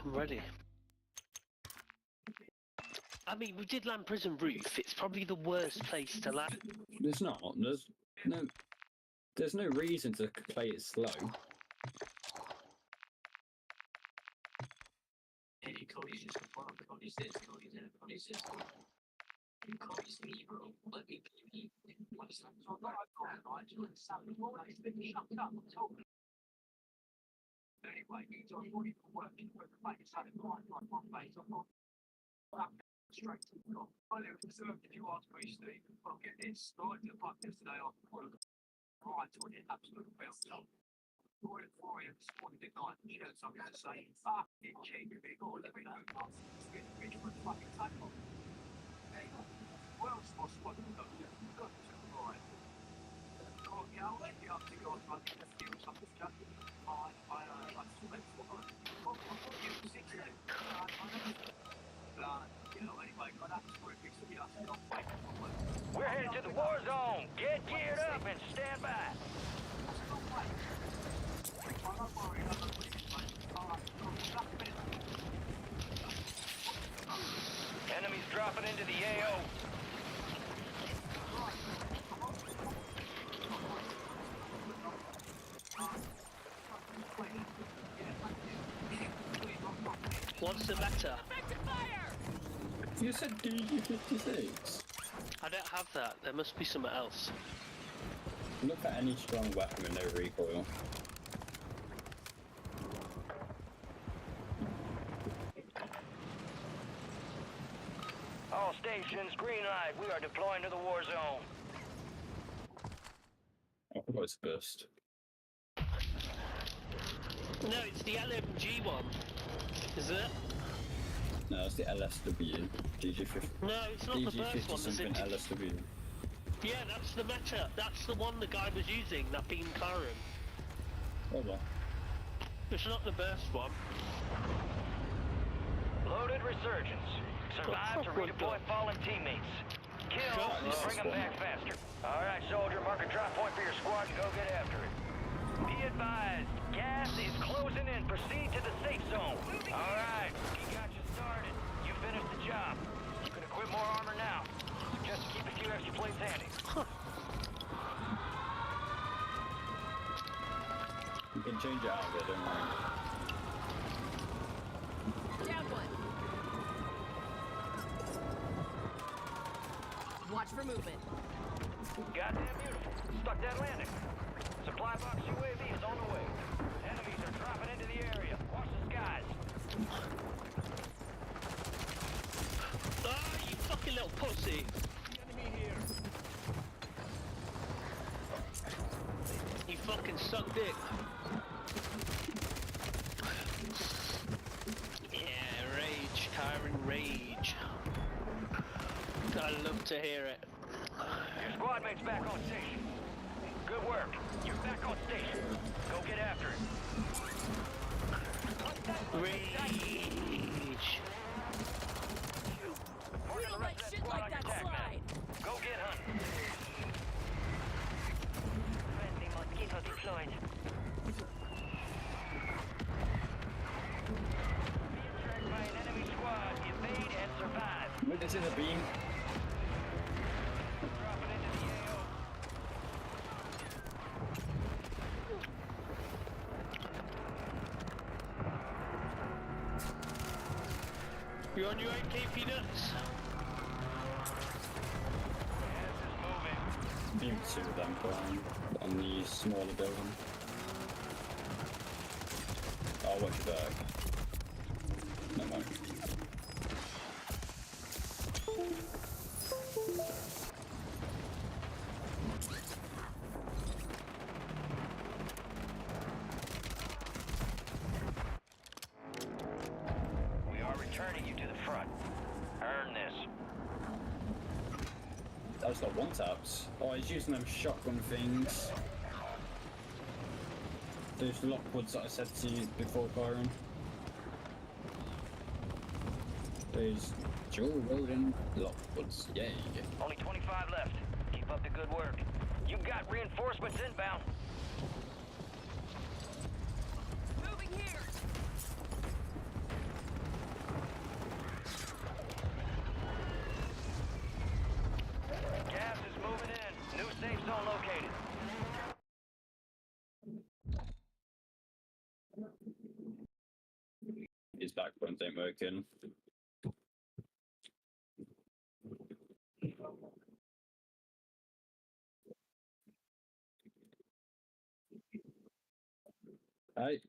I'm ready. I mean, we did land Prison Roof. It's probably the worst place to land. There's not. There's no reason to play it slow. Anyway, you don't want to work in the place, had it right one base, I'm not straight to the top. I live reserved if you ask me, Steve, I'll get this, started the pub yesterday after work. Right, to an absolute belt job. Brought it for you this morning at night, and she had something to say, fucking cheap, if it got let me know, it's been a bitch for a fucking table. Well, what's what you got to do? Got to right. Can't get out, let me up to God's running the field, something's just We're headed to the war zone. Get geared up and stand by. Enemies dropping into the AO. What's the matter? You said DG56. I don't have that. There must be something else. Look at any strong weapon with no recoil. All stations, green light. We are deploying to the war zone. I forgot it's burst. No, it's the LMG one. Is it? No, it's the LSW. DG50. No, it's not the burst one. something LSW. Yeah, that's the meta. That's the one the guy was using, that beam Karen. Hold on. It's not the burst one. Loaded resurgence. Survive to redeploy fallen teammates. kills, bring them back faster. Alright, soldier, mark a drop point for your squad and go get after it. Be advised, gas is closing in. Proceed to the safe zone. Alright, he got you started. You finished the job. You can equip more armor now. Just keep a few extra plates handy. You can change it out of it, don't worry. Down one. Watch for movement. Goddamn beautiful. Stuck that landing. Supply box UAV is on the way. Enemies are dropping into the area. Watch the skies. Ah, you fucking little pussy. Enemy here. You fucking suck dick. Yeah, rage, Kyron, rage. I love to hear it. Your squad mate's back on station. Good work. You're back on station. Go get after it. Rage. We don't like shit like that slide. Go get hunting. Friendly mosquito deployed. Being tracked by an enemy squad. Evade and survive. Wait, this is a beam. Dropping into the AO. You on your AK peanuts? Beam 2 of them on the smaller building. I'll watch your back. No mind. We are returning you to the front. Earn this. That's not one taps. Oh, he's using them shotgun things. Those Lockwoods that I said to you before, Byron. Those dual wielding Lockwoods. Yay. Only 25 left. Keep up the good work. You've got reinforcements inbound. Moving here. Gas is moving in. New safe zone located. His backbones ain't working. Hey.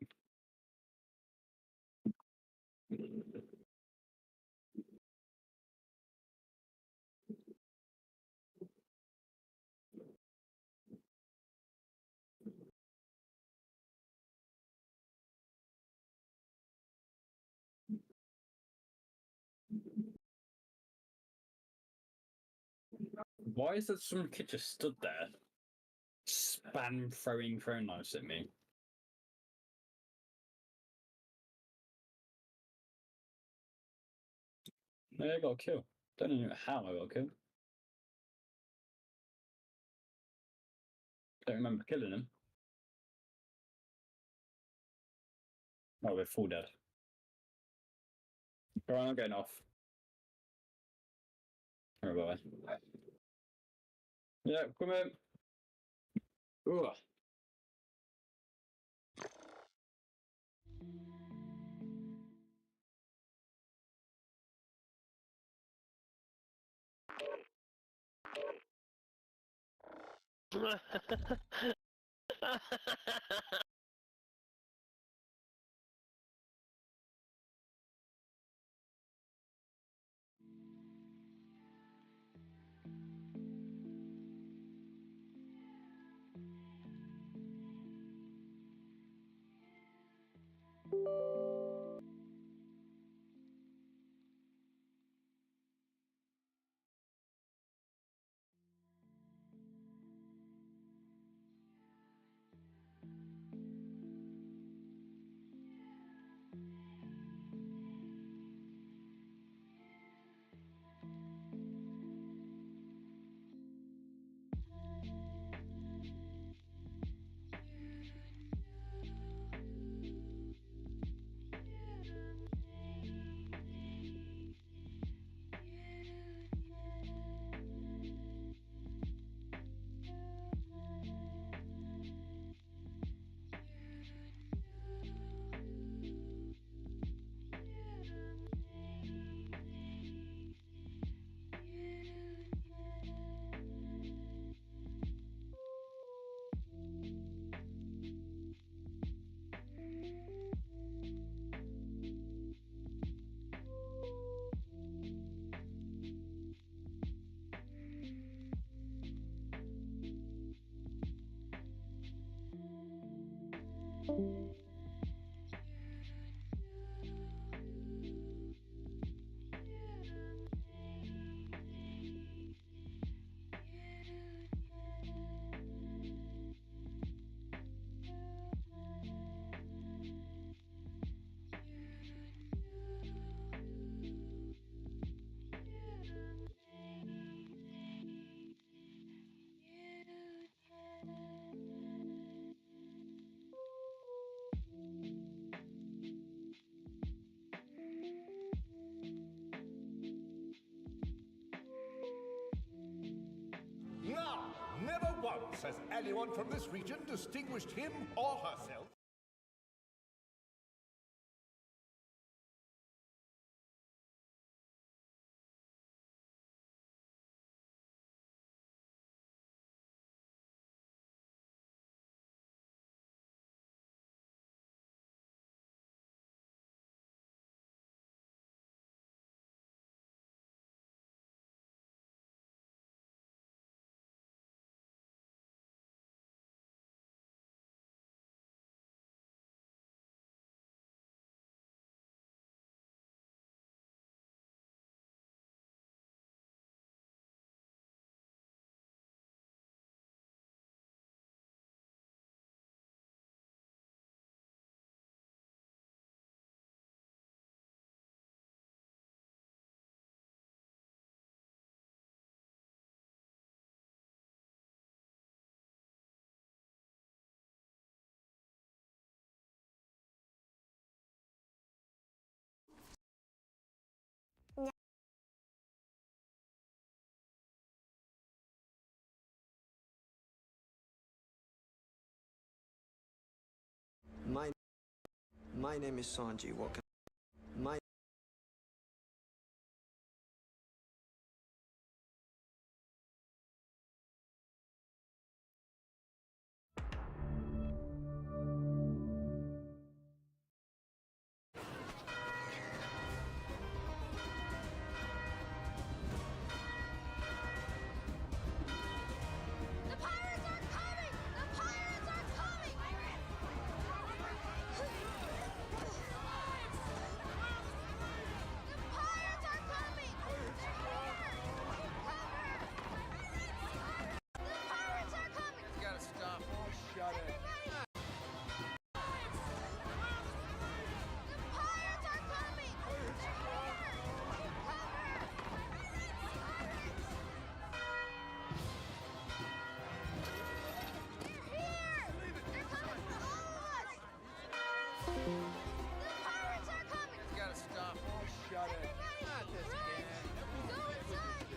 Why is there some kid just stood there, spam throwing throw knives at me? I got a kill. Don't know how I got a kill. Don't remember killing him. Oh, we're full dead. Alright, I'm going off. Alright, bye. Yeah, come in. Ooh. Now, never once has anyone from this region distinguished him or herself. My name is Sanji. What can my The pirates are coming! The pirates are coming! The pirates are coming! They're here! Cover! The pirates are coming! You gotta stop. Oh, shut it. The pirates are coming! They're here! Cover! They're here! They're coming for all of us! The pirates are coming! You gotta stop. Oh, shut it. Not this again. Go inside!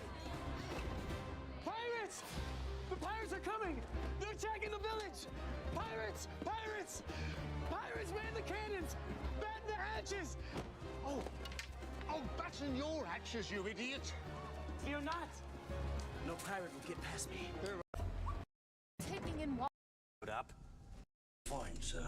Pirates! The pirates are coming! They're attacking the village! Pirates! Pirates! Pirates, man the cannons! Batten the hatches! Oh, batten your hatches, you idiot! Fear not! No pirate will get past me. Taking in water. Put up. Fine, sir.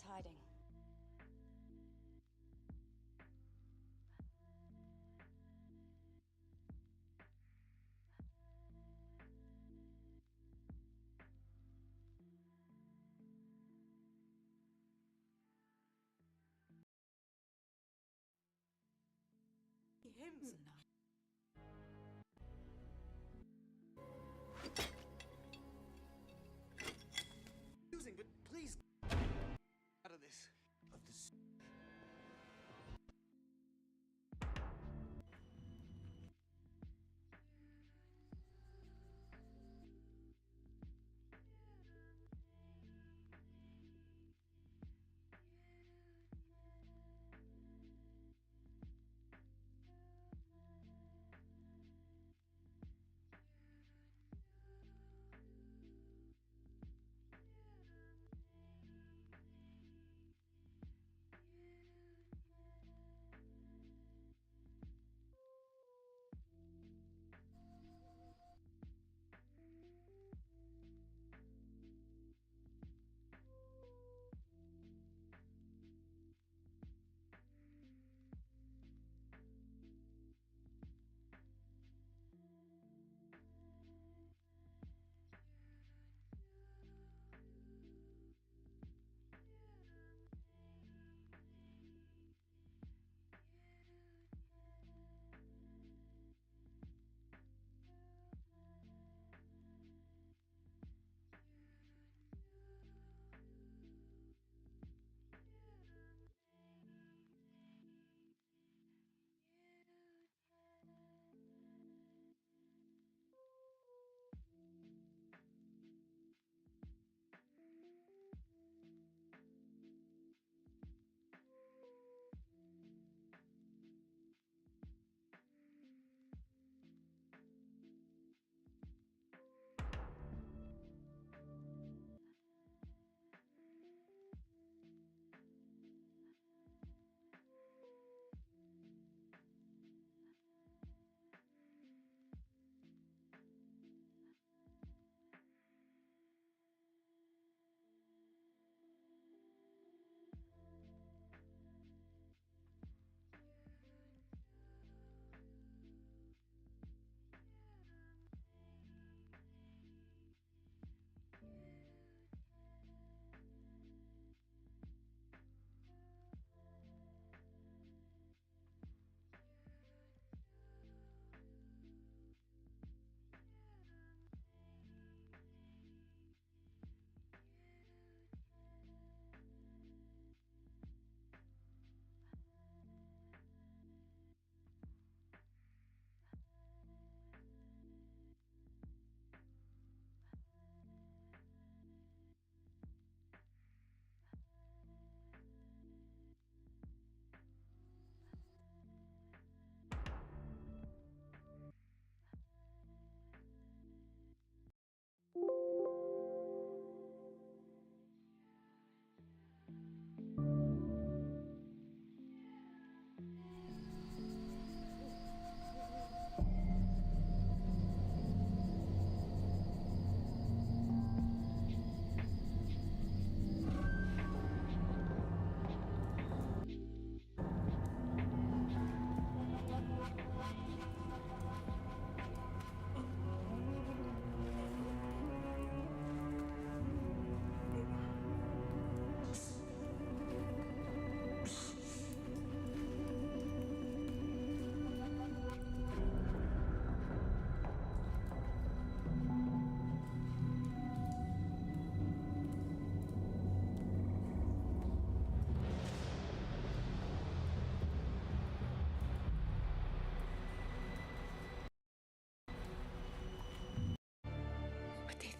was hiding. Hymns. Using, but please out of this. Of this.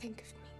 Think of me.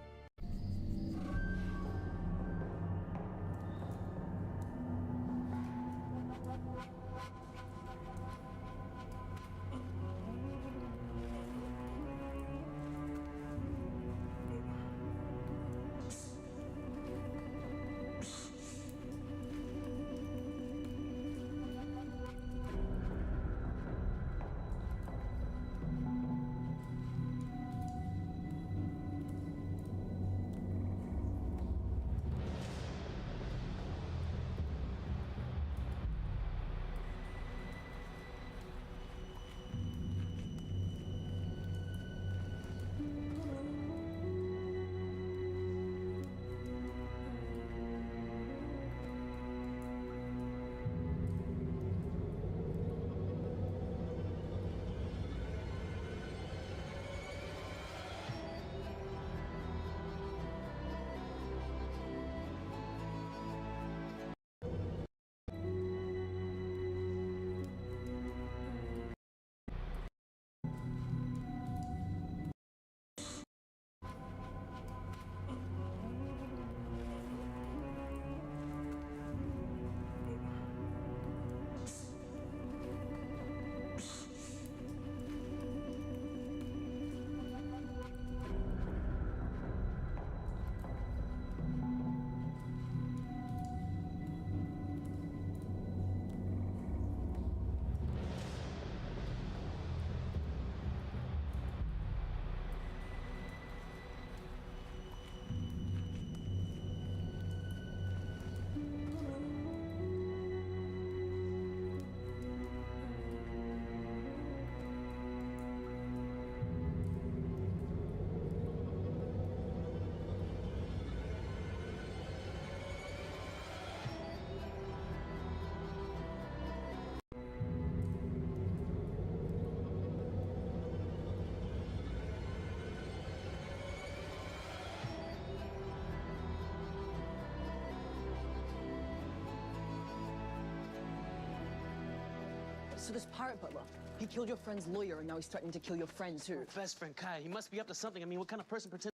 So this pirate butler, he killed your friend's lawyer, and now he's threatening to kill your friend, too. Best friend Kai, he must be up to something. I mean, what kind of person pretends?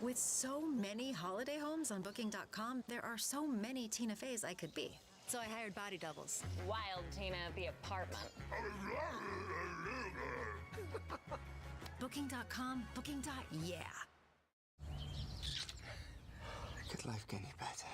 With so many holiday homes on Booking.com, there are so many Tina Feys I could be. So I hired body doubles. Wild Tina at the apartment. Booking.com, Booking.yeah. Could life get any better?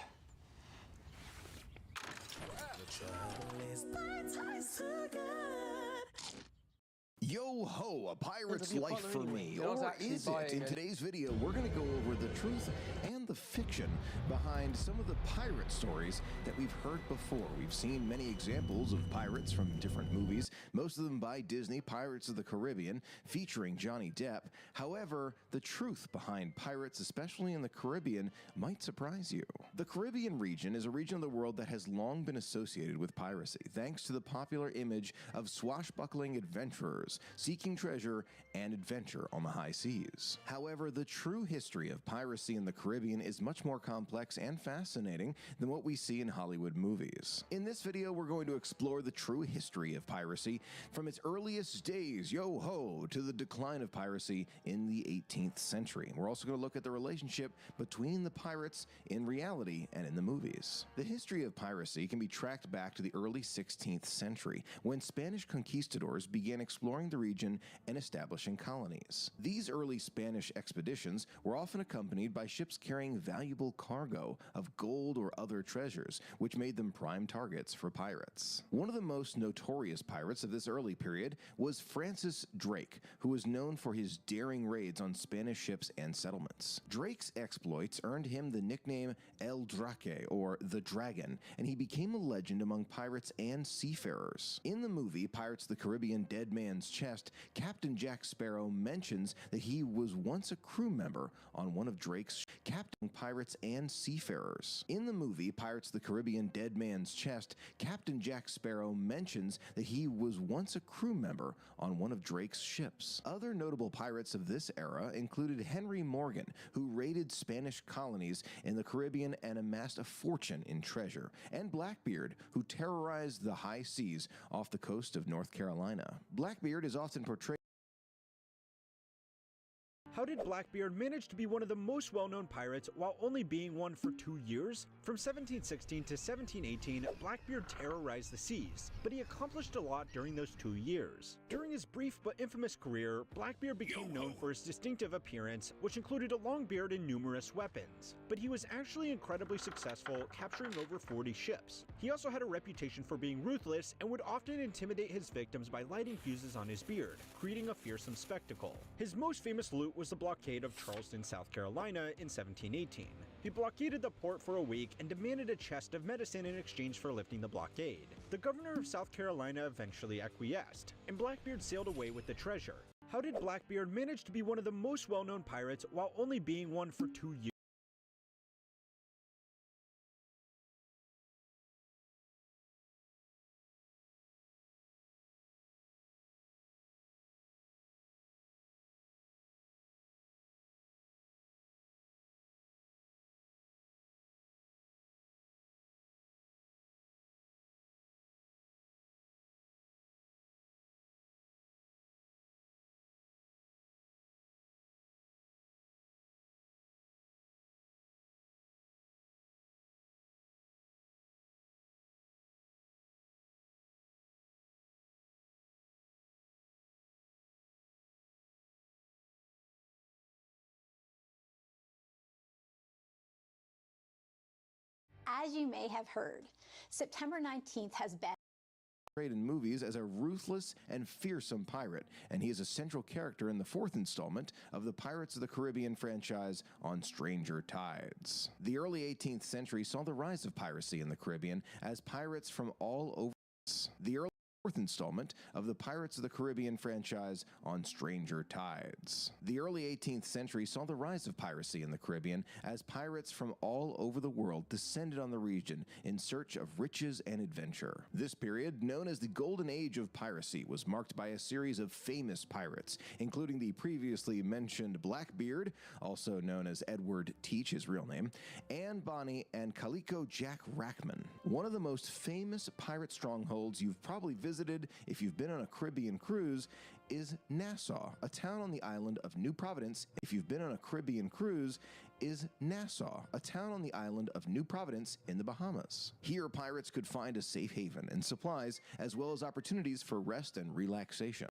Yo ho, a pirate's It'll be a life fun for anyway. me. I was Or actually is it? buying In it. today's video, we're going to go over the truth and the fiction behind some of the pirate stories that we've heard before. We've seen many examples of pirates from different movies, most of them by Disney, Pirates of the Caribbean, featuring Johnny Depp. However, the truth behind pirates, especially in the Caribbean, might surprise you. The Caribbean region is a region of the world that has long been associated with piracy, thanks to the popular image of swashbuckling adventurers seeking treasure and adventure on the high seas. However, the true history of piracy in the Caribbean is much more complex and fascinating than what we see in Hollywood movies. In this video, we're going to explore the true history of piracy from its earliest days, yo-ho, to the decline of piracy in the 18th century. We're also going to look at the relationship between the pirates in reality and in the movies. The history of piracy can be tracked back to the early 16th century, when Spanish conquistadors began exploring the region and establishing colonies. These early Spanish expeditions were often accompanied by ships carrying valuable cargo of gold or other treasures, which made them prime targets for pirates. One of the most notorious pirates of this early period was Francis Drake, who was known for his daring raids on Spanish ships and settlements. Drake's exploits earned him the nickname El Drake, or the Dragon, and he became a legend among pirates and seafarers. In the movie Pirates of the Caribbean: Dead Man's Chest, Captain Jack Sparrow mentions that he was once a crew member on one of Drake's Captain Pirates and Seafarers. In the movie Pirates of the Caribbean: Dead Man's Chest, Captain Jack Sparrow mentions that he was once a crew member on one of Drake's ships. Other notable pirates of this era included Henry Morgan, who raided Spanish colonies in the Caribbean and amassed a fortune in treasure, and Blackbeard, who terrorized the high seas off the coast of North Carolina. Blackbeard is often portrayed. How did Blackbeard manage to be one of the most well-known pirates while only being one for 2 years? From 1716 to 1718, Blackbeard terrorized the seas, but he accomplished a lot during those 2 years. During his brief but infamous career, Blackbeard became known for his distinctive appearance, which included a long beard and numerous weapons. But he was actually incredibly successful, capturing over 40 ships. He also had a reputation for being ruthless and would often intimidate his victims by lighting fuses on his beard, creating a fearsome spectacle. His most famous loot was the blockade of Charleston, South Carolina in 1718. He blockaded the port for a week and demanded a chest of medicine in exchange for lifting the blockade. The governor of South Carolina eventually acquiesced, and Blackbeard sailed away with the treasure. How did Blackbeard manage to be one of the most well-known pirates while only being one for 2 years? As you may have heard, September 19th has been portrayed in movies as a ruthless and fearsome pirate, and he is a central character in the 4th installment of the Pirates of the Caribbean franchise on Stranger Tides. The early 18th century saw the rise of piracy in the Caribbean as pirates from all over the early fourth installment of the Pirates of the Caribbean franchise on Stranger Tides. The early 18th century saw the rise of piracy in the Caribbean as pirates from all over the world descended on the region in search of riches and adventure. This period, known as the Golden Age of piracy, was marked by a series of famous pirates, including the previously mentioned Blackbeard, also known as Edward Teach, his real name, Anne Bonny, and Calico Jack Rackman. One of the most famous pirate strongholds you've probably visited if you've been on a Caribbean cruise is Nassau, a town on the island of New Providence. If you've been on a Caribbean cruise, is Nassau, a town on the island of New Providence in the Bahamas. Here, pirates could find a safe haven and supplies, as well as opportunities for rest and relaxation.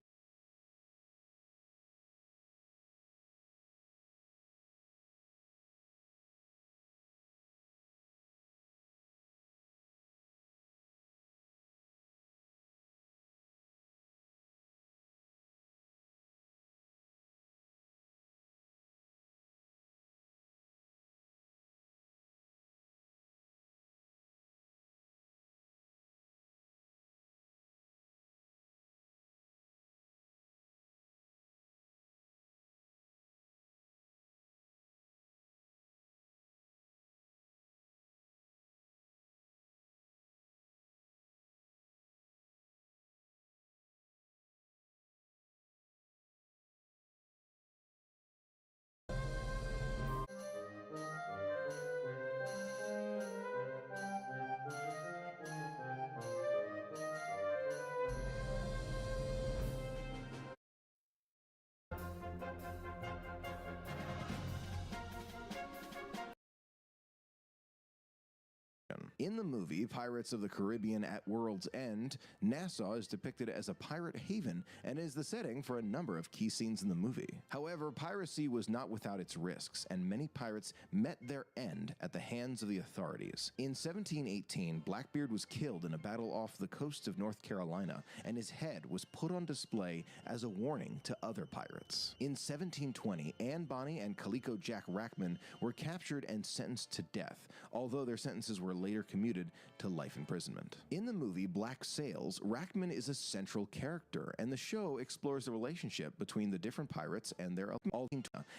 In the movie Pirates of the Caribbean at World's End, Nassau is depicted as a pirate haven and is the setting for a number of key scenes in the movie. However, piracy was not without its risks, and many pirates met their end at the hands of the authorities. In 1718, Blackbeard was killed in a battle off the coast of North Carolina, and his head was put on display as a warning to other pirates. In 1720, Anne Bonny and Calico Jack Rackman were captured and sentenced to death, although their sentences were later commuted to life imprisonment. In the movie Black Sails, Rackman is a central character, and the show explores the relationship between the different pirates and their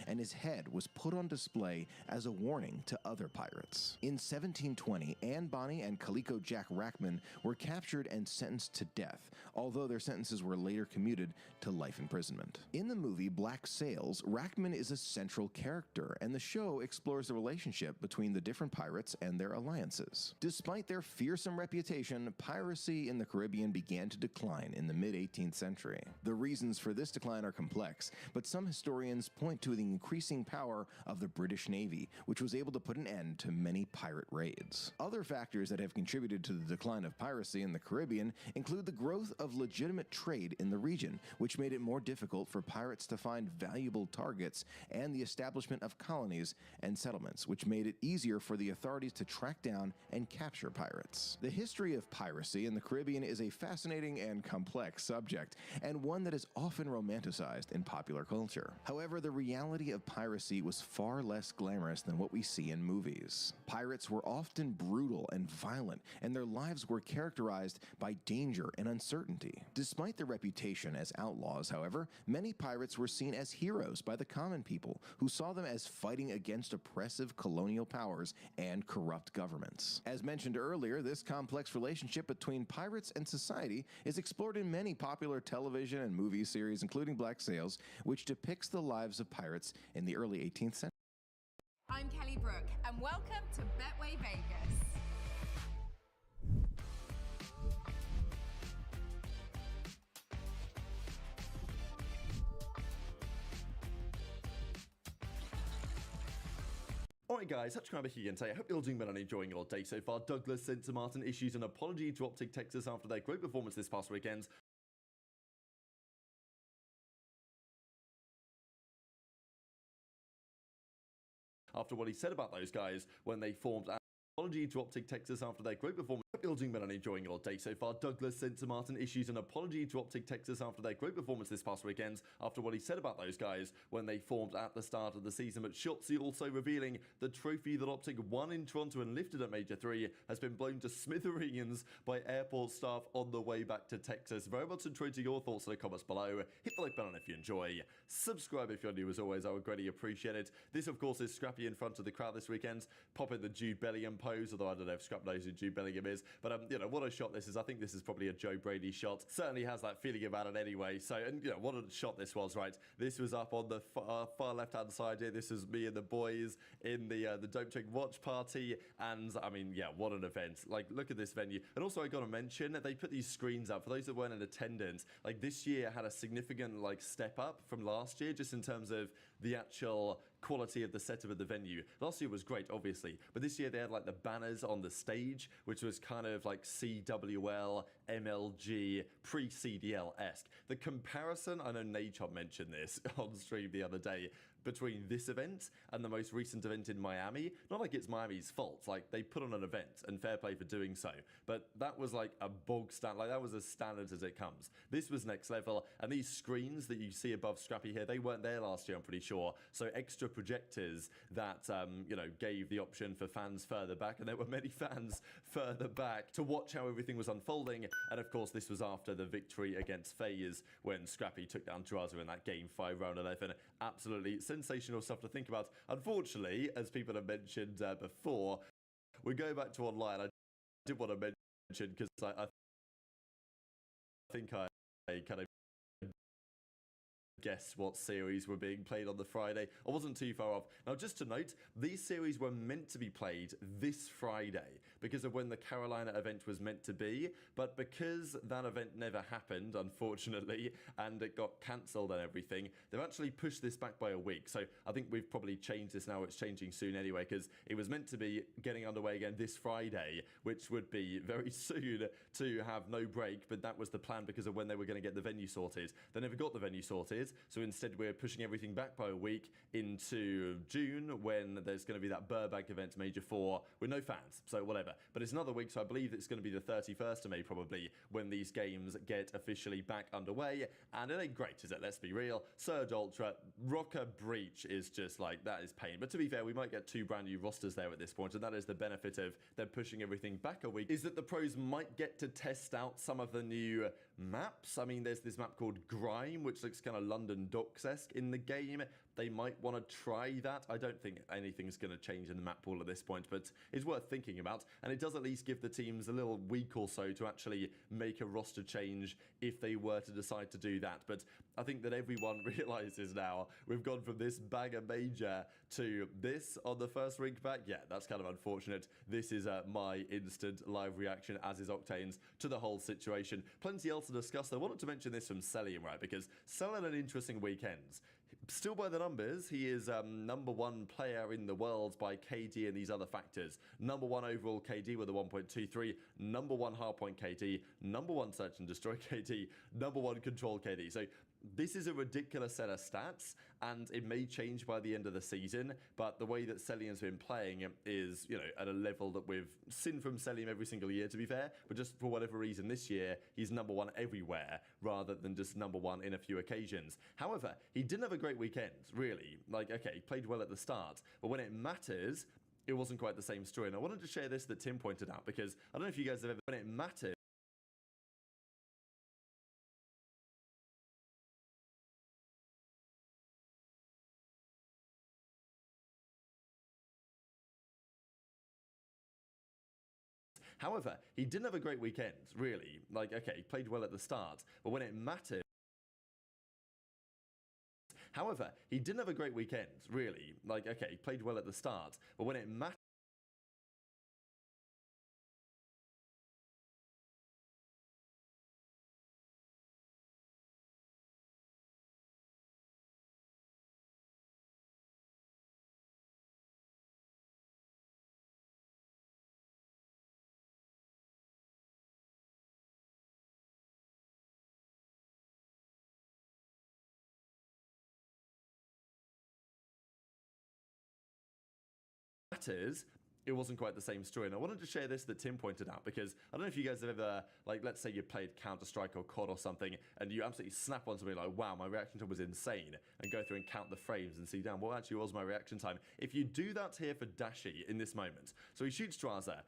and his head was put on display as a warning to other pirates. In 1720, Anne Bonny and Calico Jack Rackman were captured and sentenced to death, although their sentences were later commuted to life imprisonment. In the movie Black Sails, Rackman is a central character, and the show explores the relationship between the different pirates and their alliances. Despite their fearsome reputation, piracy in the Caribbean began to decline in the mid-18th century. The reasons for this decline are complex, but some historians point to the increasing power of the British Navy, which was able to put an end to many pirate raids. Other factors that have contributed to the decline of piracy in the Caribbean include the growth of legitimate trade in the region, which made it more difficult for pirates to find valuable targets, and the establishment of colonies and settlements, which made it easier for the authorities to track down and capture pirates. The history of piracy in the Caribbean is a fascinating and complex subject, and one that is often romanticized in popular culture. However, the reality of piracy was far less glamorous than what we see in movies. Pirates were often brutal and violent, and their lives were characterized by danger and uncertainty. Despite their reputation as outlaws, however, many pirates were seen as heroes by the common people, who saw them as fighting against oppressive colonial powers and corrupt governments. As mentioned earlier, this complex relationship between pirates and society is explored in many popular television and movie series, including Black Sails, which depicts the lives of pirates in the early 18th century. I'm Kelly Brook, and welcome to Betway Vegas. Alright guys, Hutchcraft back again today. I hope you're all doing well and enjoying your day so far. Douglas sent to Martin issues an apology to Optic Texas after their great performance this past weekend. After what he said about those guys when they formed apology to Optic Texas after their great performance. Hope you're doing well and enjoying your day so far. Douglas sent to Martin issues an apology to Optic Texas after their great performance this past weekend after what he said about those guys when they formed at the start of the season. But Shotzi also revealing the trophy that Optic won in Toronto and lifted at Major 3 has been blown to smithereens by airport staff on the way back to Texas. Very much enjoyed to your thoughts in the comments below. Hit the like button if you enjoy. Subscribe if you're new as always. I would greatly appreciate it. This of course is Scrappy in front of the crowd this weekend. Pop in the Jude Bellingham pose, although I don't know if Scrap knows who Jude Bellingham is. But you know, what a shot this is. I think this is probably a Joe Brady shot. Certainly has that feeling about it anyway. So, and you know, what a shot this was, right? This was up on the far left-hand side here. This is me and the boys in the Dope Check watch party. And I mean, yeah, what an event. Like, look at this venue. And also I got to mention, they put these screens up. For those that weren't in attendance, like this year had a significant like step up from last year, just in terms of the actual quality of the setup of the venue. Last year was great, obviously, but this year they had like the banners on the stage, which was kind of like CWL, MLG, pre-CDL-esque. The comparison, I know Nachop mentioned this on stream the other day, between this event and the most recent event in Miami, not like it's Miami's fault, like they put on an event and fair play for doing so, but that was like a bog stand, like that was as standard as it comes. This was next level, and these screens that you see above Scrappy here, they weren't there last year, I'm pretty sure, so extra projectors that, you know, gave the option for fans further back, and there were many fans further back to watch how everything was unfolding, and of course this was after the victory against FaZe when Scrappy took down Drazah in that Game 5 round 11. Absolutely sensational stuff to think about. Unfortunately, as people have mentioned before, we go back to online. I did want to mention because I think I kind of guess what series were being played on the Friday. I wasn't too far off. Now, just to note, these series were meant to be played this Friday because of when the Carolina event was meant to be, but because that event never happened, unfortunately, and it got cancelled and everything, they've actually pushed this back by a week. So I think we've probably changed this now. It's changing soon anyway, because it was meant to be getting underway again this Friday, which would be very soon to have no break, but that was the plan because of when they were going to get the venue sorted. They never got the venue sorted, so instead we're pushing everything back by a week into June when there's going to be that Burbank event, Major 4, with no fans, so whatever. But it's another week, so I believe it's going to be the 31st of May probably when these games get officially back underway, and it ain't great, is it? Let's be real. Surge Ultra, Rocker Breach is just like, that is pain. But to be fair, we might get 2 brand new rosters there at this point, and that is the benefit of them pushing everything back a week, is that the pros might get to test out some of the new maps. I mean, there's this map called Grime, which looks kind of London Docks-esque in the game. They might want to try that. I don't think anything's going to change in the map pool at this point, but it's worth thinking about, and it does at least give the teams a little week or so to actually make a roster change if they were to decide to do that. But I think that everyone realizes now we've gone from this banger major to this on the first week back. Yeah, that's kind of unfortunate. This is my instant live reaction, as is Octane's, to the whole situation. Plenty else to discuss. I wanted to mention this from Cellium, right, because Cell had an interesting weekend. Still by the numbers, he is #1 player in the world by KD and these other factors. #1 overall KD with a 1.23, #1 hardpoint KD, #1 search and destroy KD, #1 control KD. So this is a ridiculous set of stats, and it may change by the end of the season, but the way that Cellium's been playing is, you know, at a level that we've seen from Cellium every single year, to be fair, but just for whatever reason this year, he's #1 everywhere, rather than just #1 in a few occasions. However, he didn't have a great weekend, really. Like, okay, he played well at the start, but when it matters, it wasn't quite the same story. And I wanted to share this that Tim pointed out, because I don't know if you guys have ever, when it matters, however, he didn't have a great weekend, really. Like, okay, he played well at the start, but when it mattered, however, he didn't have a great weekend, really. Like, okay, he played well at the start, but when it mattered, it wasn't quite the same story. And I wanted to share this that Tim pointed out, because I don't know if you guys have ever, like, let's say you played Counter-Strike or COD or something, and you absolutely snap on something like, wow, my reaction time was insane, and go through and count the frames and see, damn, what actually was my reaction time? If you do that here for Dashi in this moment, so he shoots Straza,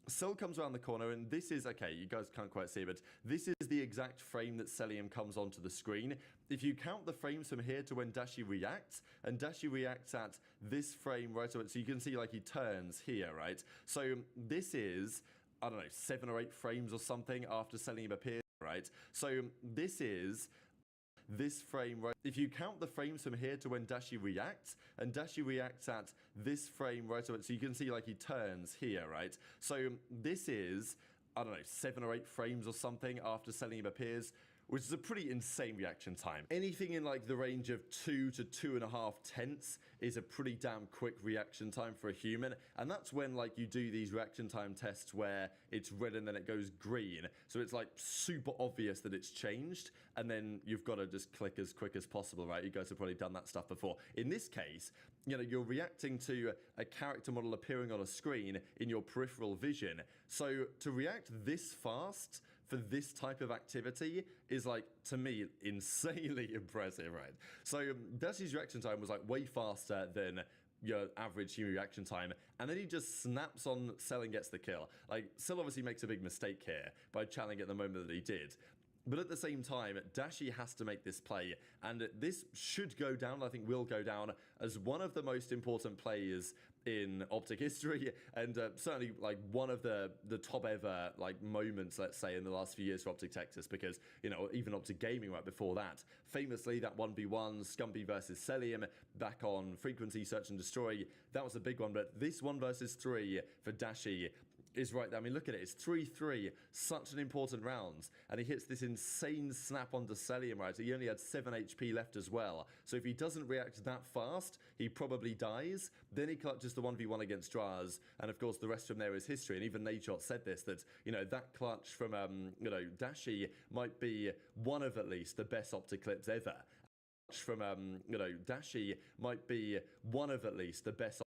Cell comes around the corner, and this is, okay, you guys can't quite see, but this is the exact frame that Cellium comes onto the screen. If you count the frames from here to when Dashi reacts, and Dashi reacts at this frame right away, so you can see like he turns here, right? So this is, I don't know, 7 or 8 frames or something after Cellium appears, right? So this is this frame right. If you count the frames from here to when Dashi reacts, and Dashi reacts at this frame right away, so you can see like he turns here, right? So this is, I don't know, 7 or 8 frames or something after Cellium appears, which is a pretty insane reaction time. Anything in like the range of 2 to 2.5 tenths is a pretty damn quick reaction time for a human, and that's when like you do these reaction time tests where it's red and then it goes green, so it's like super obvious that it's changed, and then you've got to just click as quick as possible, right? You guys have probably done that stuff before. In this case, you know, you're reacting to a character model appearing on a screen in your peripheral vision, so to react this fast for this type of activity is, like, to me, insanely impressive, right? So Dashi's reaction time was like way faster than your average human reaction time, and then he just snaps on Cell and gets the kill. Like, Cell obviously makes a big mistake here by channeling at the moment that he did. But at the same time, Dashi has to make this play, and this should go down, I think will go down, as one of the most important plays in Optic history, and certainly like one of the top ever like moments, let's say, in the last few years for Optic Texas, because, you know, even Optic Gaming right before that, famously that 1v1 Scumpy versus Cellium back on Frequency Search and Destroy, that was a big one, but this 1 versus 3 for Dashi is right there. I mean, look at it. It's 3-3, such an important round, and he hits this insane snap onto Cellium, right? He only had 7 HP left as well, so if he doesn't react that fast, he probably dies. Then he clutches the 1v1 against Draz, and of course the rest from there is history, and even Nadeshot said this, that, you know, that clutch from, you know, Dashi might be one of at least the best Optic clips ever. From, you know, Dashi might be one of at least the best,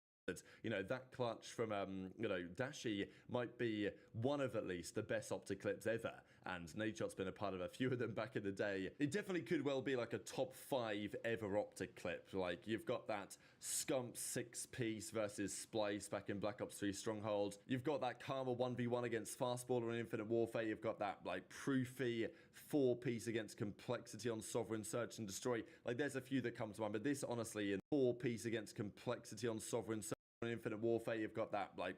you know, that clutch from, you know, Dashi might be one of at least the best Optic clips ever, and Nadeshot's been a part of a few of them back in the day. It definitely could well be like a top 5 ever Optic clip. Like, you've got that Scump 6-piece versus Splice back in Black Ops 3 Stronghold. You've got that Karma 1v1 against Fastballer in Infinite Warfare. You've got that, like, Proofy 4-piece against Complexity on Sovereign Search and Destroy. Like, there's a few that come to mind, but this, honestly, in 4-piece against Complexity on Sovereign Search in Infinite Warfare, you've got that, like,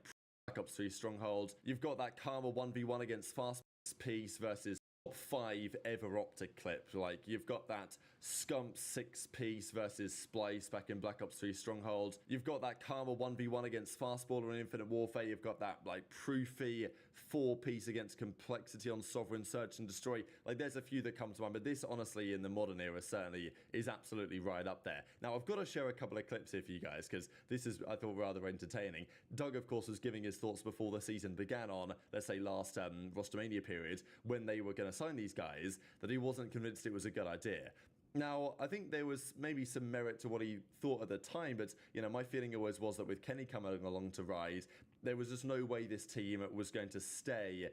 Black Ops 3 Stronghold. You've got that Karma 1v1 against Fastpiece versus top 5 ever Optic clip. Like, you've got that Scump 6-piece versus Splice back in Black Ops 3 Stronghold. You've got that Karma 1v1 against Fastballer in Infinite Warfare. You've got that, like, Proofy 4-piece against Complexity on Sovereign Search and Destroy. Like, there's a few that come to mind, but this, honestly, in the modern era, certainly is absolutely right up there. Now, I've got to share a couple of clips here for you guys, because this is, I thought, rather entertaining. Doug, of course, was giving his thoughts before the season began on, let's say, last Rostermania period, when they were going to sign these guys, that he wasn't convinced it was a good idea. Now, I think there was maybe some merit to what he thought at the time, but, you know, my feeling always was that with Kenny coming along to Rise, there was just no way this team was going to stay.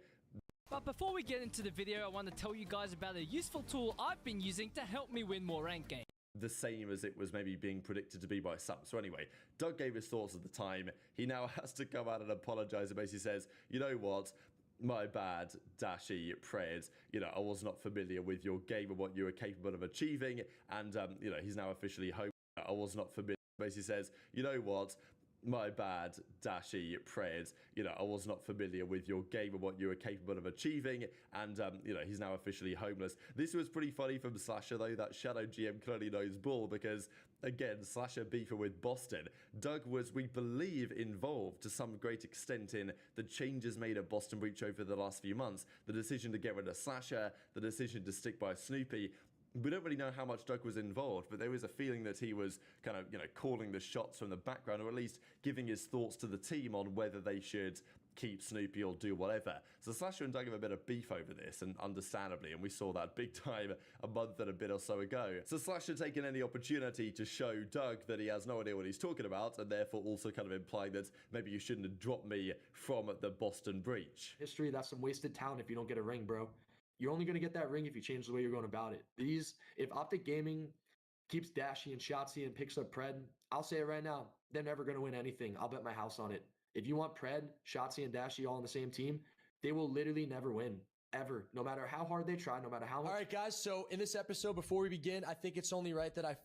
But before we get into the video, I want to tell you guys about a useful tool I've been using to help me win more ranked games. The same as it was maybe being predicted to be by some. So anyway, Doug gave his thoughts at the time. He now has to come out and apologize and basically says, you know what? My bad, Dashi, Pred. You know, I was not familiar with your game and what you were capable of achieving. And, you know, he's now officially home. I was not familiar. Basically says, you know what? My bad, Dashi, Pred. You know, I was not familiar with your game and what you were capable of achieving. And, you know, he's now officially homeless. This was pretty funny from Slasher, though. That Shadow GM clearly knows bull, because, again, Slasher beefing with Boston. Doug was, we believe, involved to some great extent in the changes made at Boston Breach over the last few months. The decision to get rid of Slasher, the decision to stick by Snoopy. We don't really know how much Doug was involved, but there was a feeling that he was kind of, you know, calling the shots from the background, or at least giving his thoughts to the team on whether they should keep Snoopy or do whatever. So Slasher and Doug have a bit of beef over this, and understandably, and we saw that big time a month and a bit or so ago. So Slasher taking any opportunity to show Doug that he has no idea what he's talking about, and therefore also kind of implying that maybe you shouldn't have dropped me from the Boston Breach. History, that's some wasted talent if you don't get a ring, bro. You're only going to get that ring if you change the way you're going about it. If Optic Gaming keeps Dashy and Shotzzy and picks up Pred, I'll say it right now, they're never going to win anything. I'll bet my house on it. If you want Pred, Shotzzy, and Dashy all on the same team, they will literally never win. Ever. No matter how hard they try, no matter how much... All right, guys, so in this episode, before we begin, I think it's only right that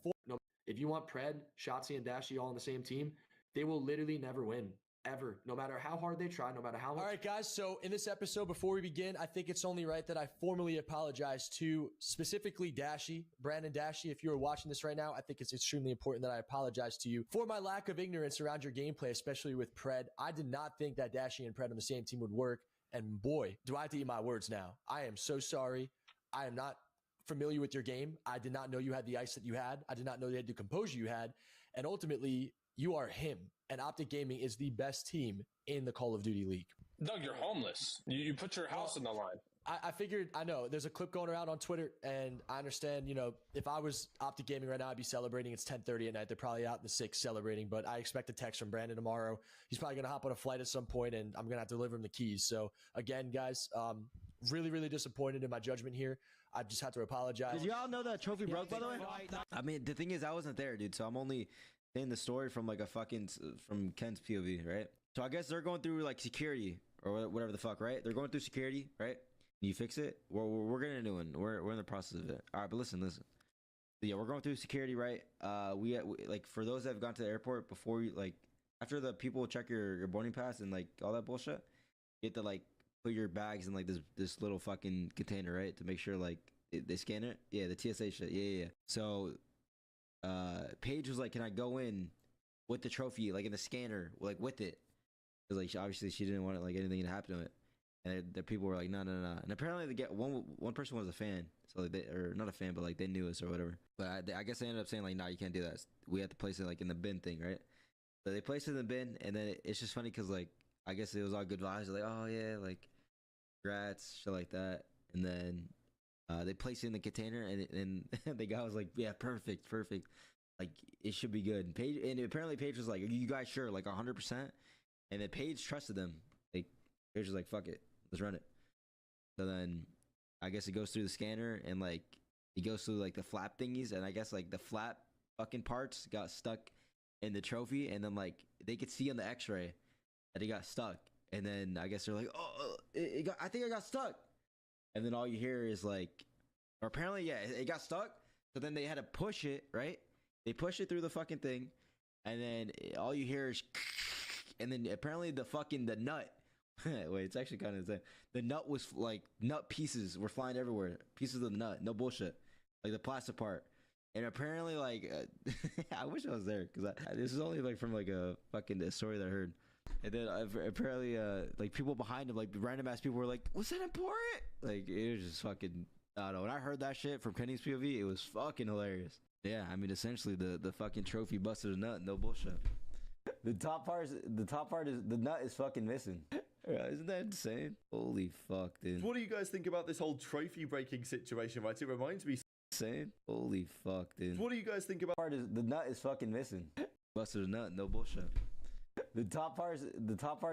if you want Pred, Shotzzy, and Dashy all on the same team, they will literally never win. Ever. No matter how hard they try, no matter how much... All right, guys, so in this episode, before we begin, I think it's only right that I formally apologize to specifically Dashy, Brandon Dashy. If you are watching this right now, I think it's extremely important that I apologize to you for my lack of ignorance around your gameplay, especially with Pred. I did not think that Dashy and Pred on the same team would work, and boy, do I have to eat my words now. I am so sorry. I am not familiar with your game. I did not know you had the ice that you had. I did not know you had the composure you had, and ultimately, you are him, and Optic Gaming is the best team in the Call of Duty League. Doug, you're homeless. You put your house on the line. I figured, I know, there's a clip going around on Twitter, and I understand, you know, if I was Optic Gaming right now, I'd be celebrating. It's 10:30 at night. They're probably out in the 6 celebrating, but I expect a text from Brandon tomorrow. He's probably going to hop on a flight at some point, and I'm going to have to deliver him the keys. So, again, guys, really, really disappointed in my judgment here. I just have to apologize. Did you all know that trophy broke, by the way? I mean, the thing is, I wasn't there, dude, so I'm only... in the story from like from Ken's POV, right? So I guess they're going through like security or whatever the fuck, right? They're going through security, right? You fix it. We're getting a new one. We're in the process of it. All right, but listen. Yeah, we're going through security, right? We like for those that have gone to the airport before you like after the people check your boarding pass and like all that bullshit, you have to like put your bags in like this little fucking container, right? To make sure like they scan it. Yeah, the TSA shit. Yeah. So. Paige was like, "Can I go in with the trophy, like in the scanner, like with it?" Because like obviously she didn't want it, like anything to happen to it, and the people were like, "No." And apparently they get one person was a fan, so like or not a fan, but like they knew us or whatever. But I guess they ended up saying like, "Nah, you can't do that. We have to place it like in the bin thing, right?" So they placed it in the bin, and then it's just funny because like I guess it was all good vibes, like, "Oh yeah, like congrats," shit like that, and then. They placed it in the container, and the guy was like, "Yeah, perfect, like it should be good." And apparently Paige was like, "Are you guys sure, like 100%?" And then Paige trusted them. Like Paige was like, "Fuck it, let's run it." So then I guess it goes through the scanner, and like it goes through like the flap thingies, and I guess like the flap fucking parts got stuck in the trophy, and then like they could see on the X-ray that it got stuck, and then I guess they're like, "Oh, I think I got stuck." And then all you hear is like, or apparently, yeah, it got stuck. So then they had to push it, right? They push it through the fucking thing. And then all you hear is, and then apparently the nut. Wait, it's actually kind of insane. The nut was like, nut pieces were flying everywhere. Pieces of the nut, no bullshit. Like the plastic part. And apparently, like, I wish I was there because this is only like from like a story that I heard. And then apparently, like people behind him, like random ass people were like, "Was that important?" Like it was just fucking. I don't know. When I heard that shit from Kenny's POV, it was fucking hilarious. Yeah, I mean, essentially the fucking trophy busted a nut. No bullshit. The top part is the nut is fucking missing. Isn't that insane? Holy fuck, dude. What do you guys think about this whole trophy breaking situation? Right, it reminds me. Insane. Holy fuck, dude. What do you guys think about? The nut is fucking missing. Busted a nut. No bullshit. The top part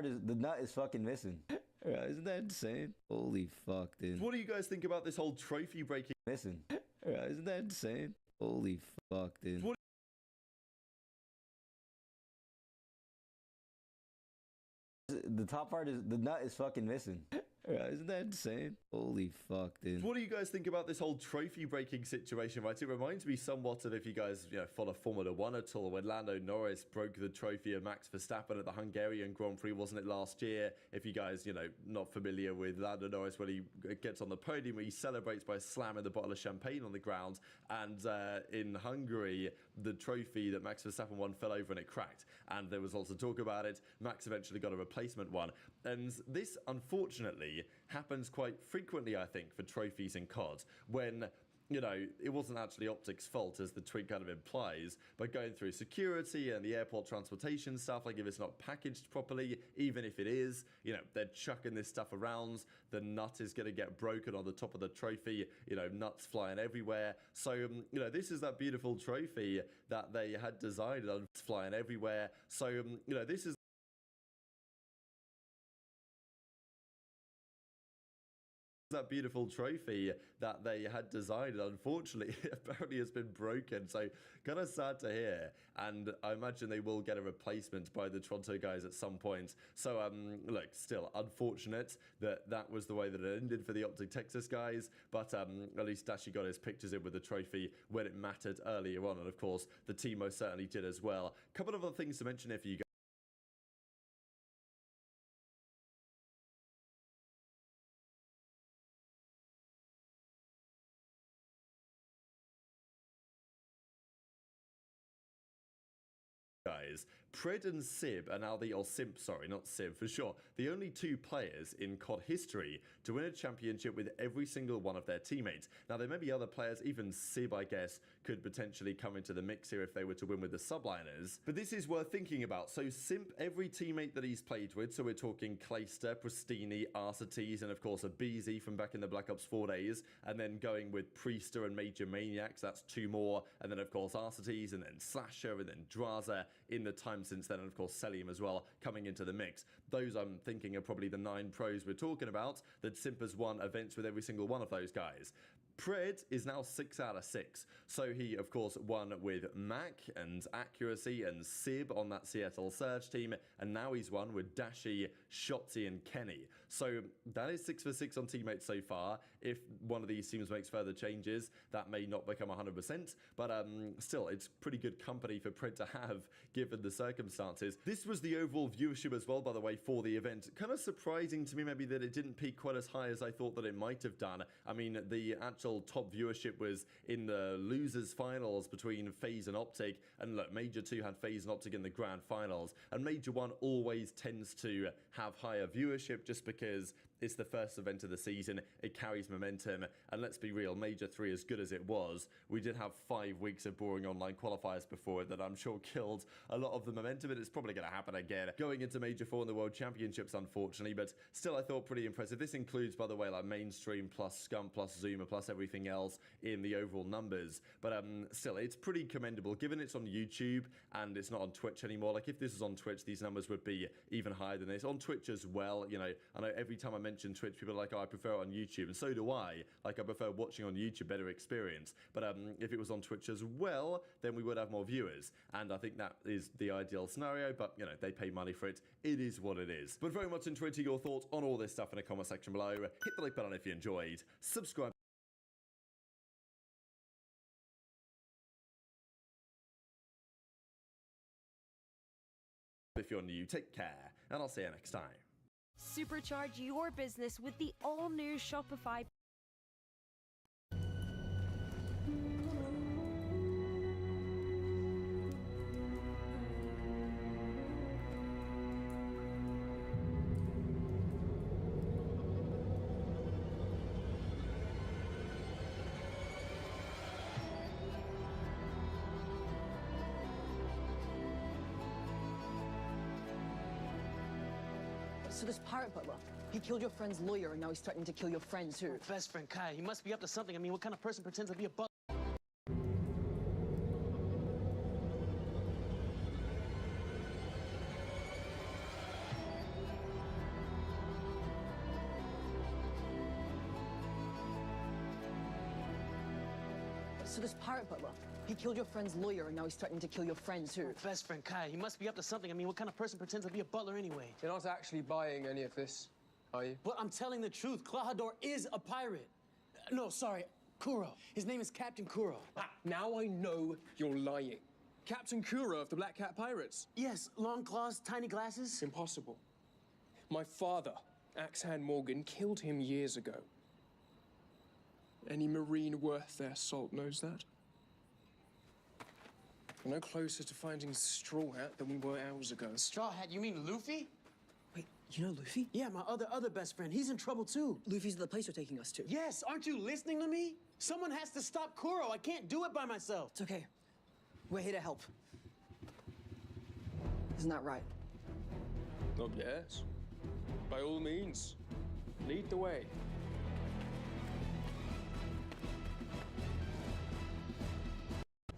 is the nut is fucking missing. Isn't that insane? Holy fuck, dude. What do you guys think about this whole trophy breaking? Missing. Isn't that insane? Holy fuck, dude. The top part is the nut is fucking missing. Isn't that insane? Holy fuck, dude. What do you guys think about this whole trophy breaking situation, right? It reminds me somewhat of if you guys follow Formula 1 at all, when Lando Norris broke the trophy of Max Verstappen at the Hungarian Grand Prix, wasn't it, last year? If you guys, not familiar with Lando Norris, when he gets on the podium, he celebrates by slamming the bottle of champagne on the ground, and in Hungary, the trophy that Max Verstappen won fell over and it cracked, and there was also talk about it. Max eventually got a replacement one, and this, unfortunately, happens quite frequently, I think, for trophies in COD, when you know, it wasn't actually Optic's fault, as the tweet kind of implies, but going through security and the airport transportation stuff, like if it's not packaged properly, even if it is, you know, they're chucking this stuff around, the nut is going to get broken on the top of the trophy, you know, nuts flying everywhere. So, you know, this is that beautiful trophy that they had designed on flying everywhere. So, you know, this is that beautiful trophy that they had designed. Unfortunately, apparently it's been broken, so kind of sad to hear, and I imagine they will get a replacement by the Toronto guys at some point. So look, still unfortunate that that was the way that it ended for the Optic Texas guys, but at least Dashy got his pictures in with the trophy when it mattered earlier on, and of course the team most certainly did as well. A couple of other things to mention here for you guys. Pred and Sib are now the, or Simp, sorry, not Sib for sure, the only two players in COD history to win a championship with every single one of their teammates. Now, there may be other players, even Sib, I guess, could potentially come into the mix here if they were to win with the subliners, but this is worth thinking about. So Simp, every teammate that he's played with, so we're talking Clayster, Pristini, Arcetes, and of course Abizi from back in the Black Ops 4 days, and then going with Priester and Major Maniacs, that's two more, and then of course Arcetes, and then Slasher, and then Draza in the time since then, and of course Selim as well coming into the mix. Those, I'm thinking, are probably the 9 pros we're talking about that Simp has won events with every single one of those guys. Pred is now 6 out of 6. So he, of course, won with Mac and Accuracy and Sib on that Seattle Surge team, and now he's won with Dashy, Shotzi, and Kenny. So that is 6 for 6 on teammates so far. If one of these teams makes further changes, that may not become 100%, but still, it's pretty good company for Pred to have, given the circumstances. This was the overall viewership as well, by the way, for the event. Kind of surprising to me maybe that it didn't peak quite as high as I thought that it might have done. I mean, the actual top viewership was in the losers finals between FaZe and Optic, and look, Major 2 had FaZe and Optic in the grand finals, and Major 1 always tends to have higher viewership just because it's the first event of the season, it carries momentum, and let's be real, Major 3, as good as it was, we did have 5 weeks of boring online qualifiers before it that I'm sure killed a lot of the momentum, and it's probably going to happen again going into Major 4 in the World Championships, unfortunately, but still I thought pretty impressive. This includes, by the way, like mainstream plus Scum plus Zuma plus everything else in the overall numbers, but still, it's pretty commendable, given it's on YouTube and it's not on Twitch anymore. Like, if this was on Twitch, these numbers would be even higher than this. On Twitch as well, you know, I know every time I mention Twitch, people are like, oh, I prefer it on YouTube, and so do I. Like, I prefer watching on YouTube, better experience, but if it was on Twitch as well, then we would have more viewers, and I think that is the ideal scenario, but, you know, they pay money for it. It is what it is. But very much enjoyed your thoughts on all this stuff in the comment section below. Hit the like button if you enjoyed. Subscribe if you're new. Take care, and I'll see you next time. Supercharge your business with the all-new Shopify. So this pirate butler, he killed your friend's lawyer, and now he's threatening to kill your friend too. Best friend Kai, he must be up to something. I mean, what kind of person pretends to be a butler? So this pirate butler, he killed your friend's lawyer, and now he's threatening to kill your friend too. Best friend Kai, he must be up to something. I mean, what kind of person pretends to be a butler anyway? You're not actually buying any of this, are you? But I'm telling the truth. Klahadore is a pirate. No, sorry, Kuro. His name is Captain Kuro. Now I know you're lying. Captain Kuro of the Black Cat Pirates. Yes, long claws, tiny glasses. Impossible. My father, Axehand Morgan, killed him years ago. Any Marine worth their salt knows that. We're no closer to finding Straw Hat than we were hours ago. Straw Hat? You mean Luffy? Wait, you know Luffy? Yeah, my other best friend. He's in trouble too. Luffy's the place you're taking us to. Yes, aren't you listening to me? Someone has to stop Kuro. I can't do it by myself. It's okay. We're here to help. Isn't that right? Oh, yes. By all means, lead the way.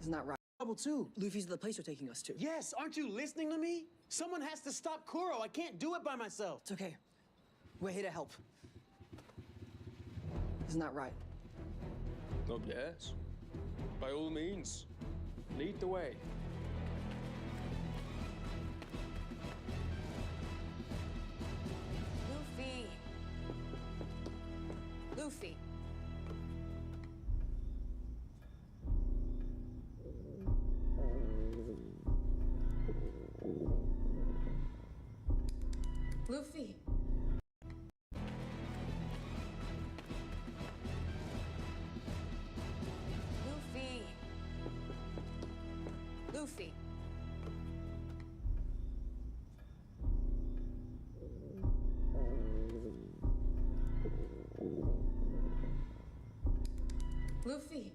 Isn't that right? Trouble too. Luffy's the place you're taking us to. Yes, aren't you listening to me? Someone has to stop Kuro. I can't do it by myself. It's okay. We're here to help. Isn't that right? Oh, yes. By all means, lead the way. Luffy. Luffy. Luffy. Luffy. Luffy. Luffy.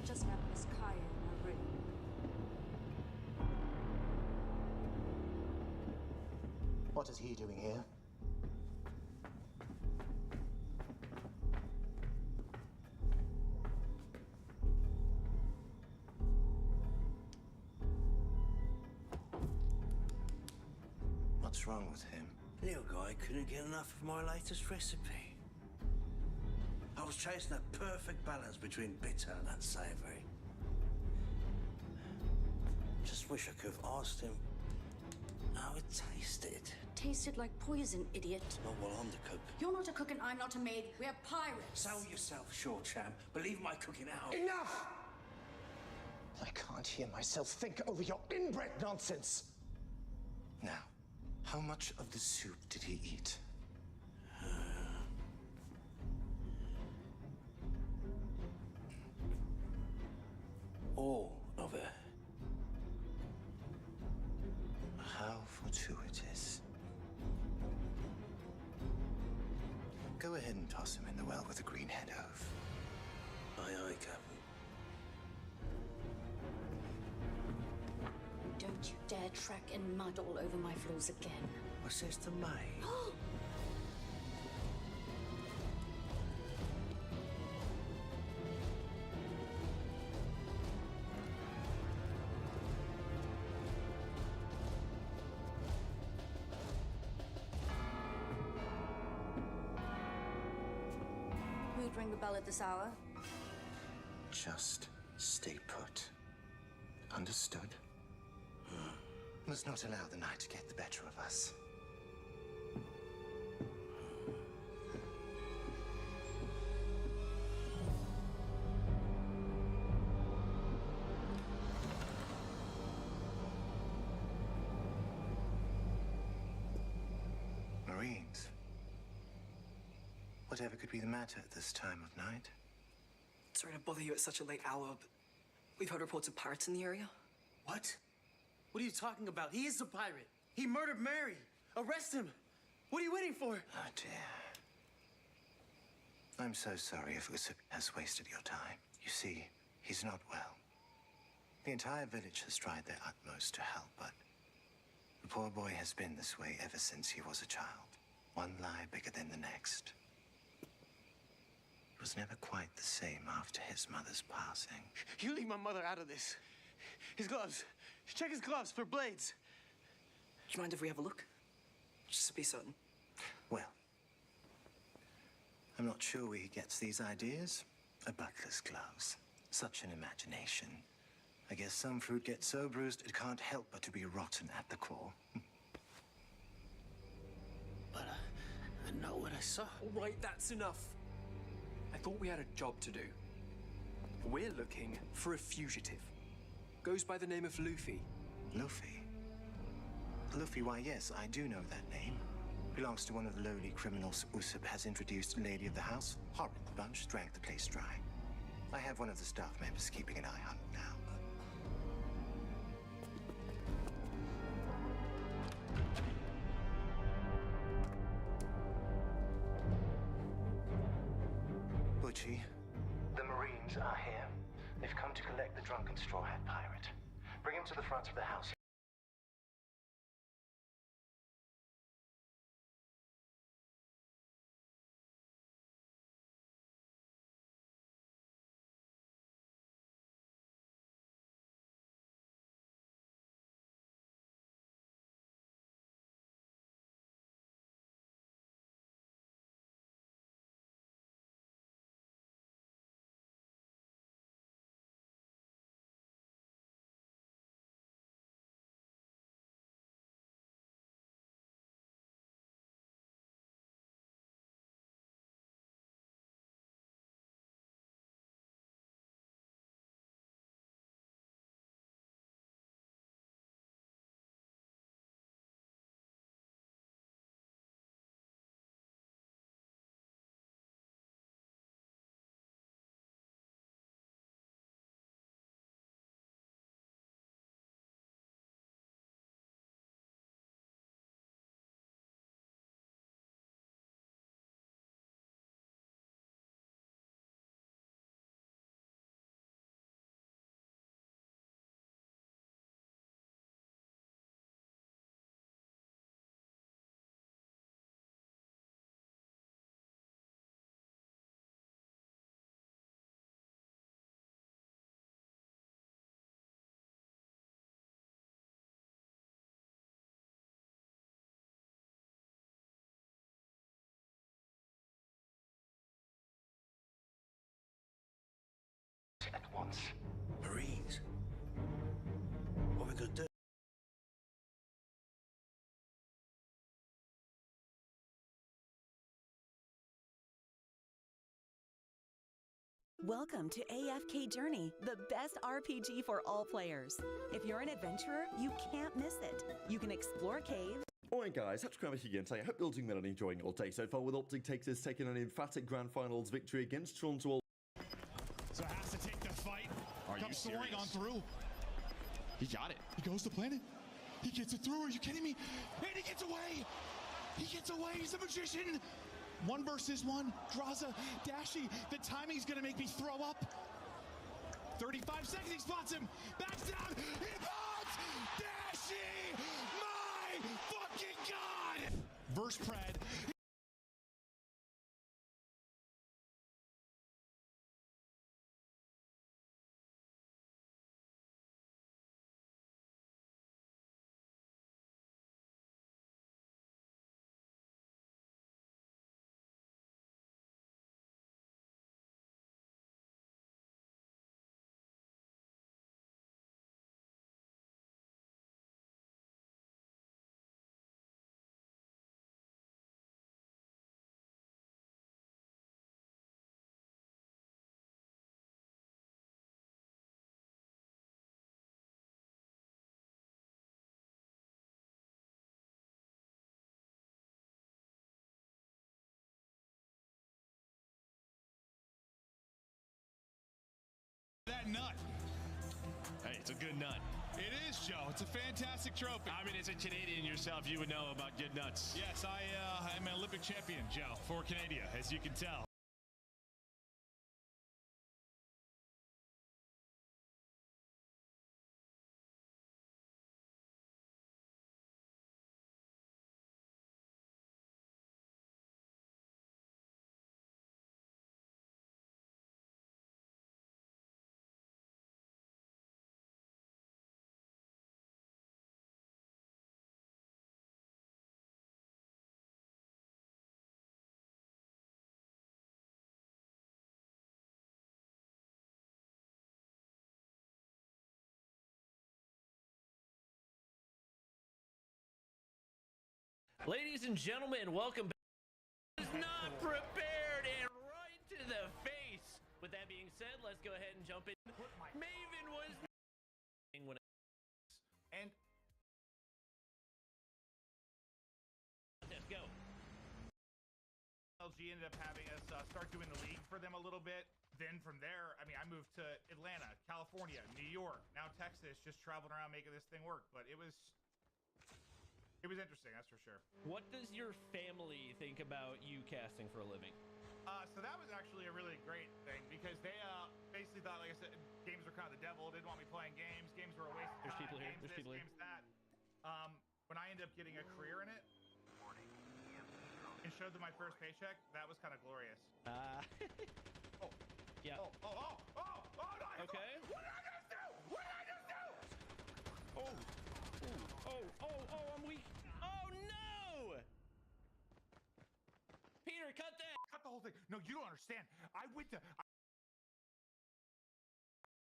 Just met Miss Kaya in her room. What is he doing here? What's wrong with him? Little guy couldn't get enough of my latest recipe. I was chasing that perfect balance between bitter and savoury. Just wish I could have asked him how it tasted. Tasted like poison, idiot. Not while I'm the cook. You're not a cook and I'm not a maid. We're pirates. Sell yourself short, champ. Believe my cooking out. Enough! I can't hear myself think over your inbred nonsense. Now, how much of the soup did he eat? All of it. How fortuitous. Go ahead and toss him in the well with the green head of. Aye, aye, Captain. Don't you dare track in mud all over my floors again. I says to May. Who'd ring the bell at this hour? Just stay put. Understood? Must not allow the night to get the better of us. Marines. Whatever could be the matter at this time of night? Sorry to bother you at such a late hour, but we've heard reports of pirates in the area. What? What are you talking about? He is a pirate. He murdered Mary. Arrest him. What are you waiting for? Oh, dear. I'm so sorry if it has wasted your time. You see, he's not well. The entire village has tried their utmost to help, but the poor boy has been this way ever since he was a child. One lie bigger than the next. He was never quite the same after his mother's passing. You leave my mother out of this. His gloves. Check his gloves for blades. Do you mind if we have a look? Just to be certain. Well, I'm not sure where he gets these ideas. A butler's gloves. Such an imagination. I guess some fruit gets so bruised it can't help but to be rotten at the core. I saw. All right, that's enough. I thought we had a job to do. We're looking for a fugitive. Goes by the name of Luffy. Luffy? Luffy, why yes, I do know that name. Belongs to one of the lowly criminals Usopp has introduced Lady of the House. Horrid bunch, drank the place dry. I have one of the staff members keeping an eye on him now. Butchie, the Marines are here. They've come to collect the drunken Straw Hat pirate. Bring him to the front of the house. At once. Marines? What are we gonna do? Welcome to AFK Journey, the best RPG for all players. If you're an adventurer, you can't miss it. You can explore caves. Alright guys, Hatch Graham here again today. I hope you're all doing well and enjoying your day so far, with Optic Texas taking an emphatic Grand Finals victory against Toronto. So has to take the fight. Comes soaring on through. He got it. He goes to planet. He gets it through. Are you kidding me? And he gets away. He gets away. He's a magician. 1 versus 1. Graza, Dashi. The timing's going to make me throw up. 35 seconds. He spots him. Backs down. He bombs. Dashi. My fucking God. Verse Pred. That nut. Hey, it's a good nut. It is, Joe. It's a fantastic trophy. I mean, as a Canadian yourself, you would know about good nuts. Yes, I'm an Olympic champion, Joe, for Canada, as you can tell. Ladies and gentlemen, welcome back. said, let's go ahead and jump in. Maven was when and let's go. LG ended up having us start doing the league for them a little bit. Then from there, I mean, I moved to Atlanta, California, New York, now Texas, just traveling around making this thing work. But it was interesting, that's for sure. What does your family think about you casting for a living? So that was actually a really great thing because they basically thought, like I said, games were kind of the devil. Didn't want me playing games. Games were a waste of time. There's people here. Games There's people here. Games that. When I ended up getting a career in it and showed them my first paycheck, that was kind of glorious. Oh. Yeah. Oh, no! Okay. What did I just do? What did I just do? Oh, I'm weak. Oh, no! Peter, cut that! Cut the whole thing. No, you don't understand. I went to...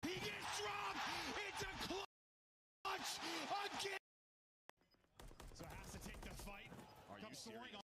He gets dropped! It's a clutch again! So has to take the fight. Are you serious?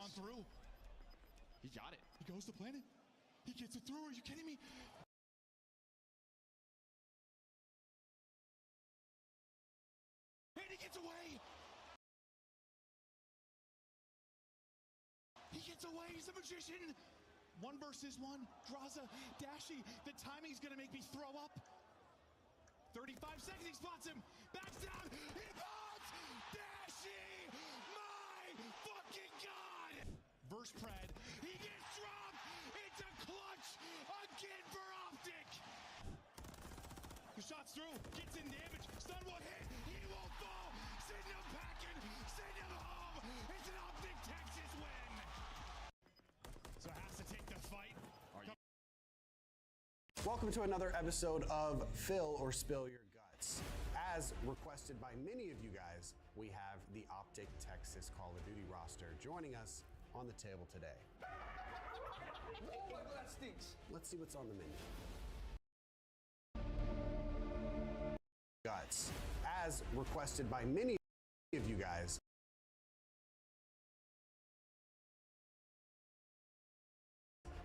On through. He got it. He goes to planet. He gets it through. Are you kidding me? And he gets away. He gets away. He's a magician. 1 versus 1. Graza, Dashy. The timing's going to make me throw up. 35 seconds. He spots him. Backs down. He bombs. Dashy. My fucking God. Verse Pred. He gets dropped. It's a clutch again for Optic. The shot's through. Gets in damage. Stun will hit. He won't fall. Send him packing. Send him home. It's an Optic Texas win. So has to take the fight. Welcome to another episode of Fill or Spill Your Guts. As requested by many of you guys, we have the Optic Texas Call of Duty roster joining us on the table today. Oh, that stinks. Let's see what's on the menu. Guts. As requested by many of you guys,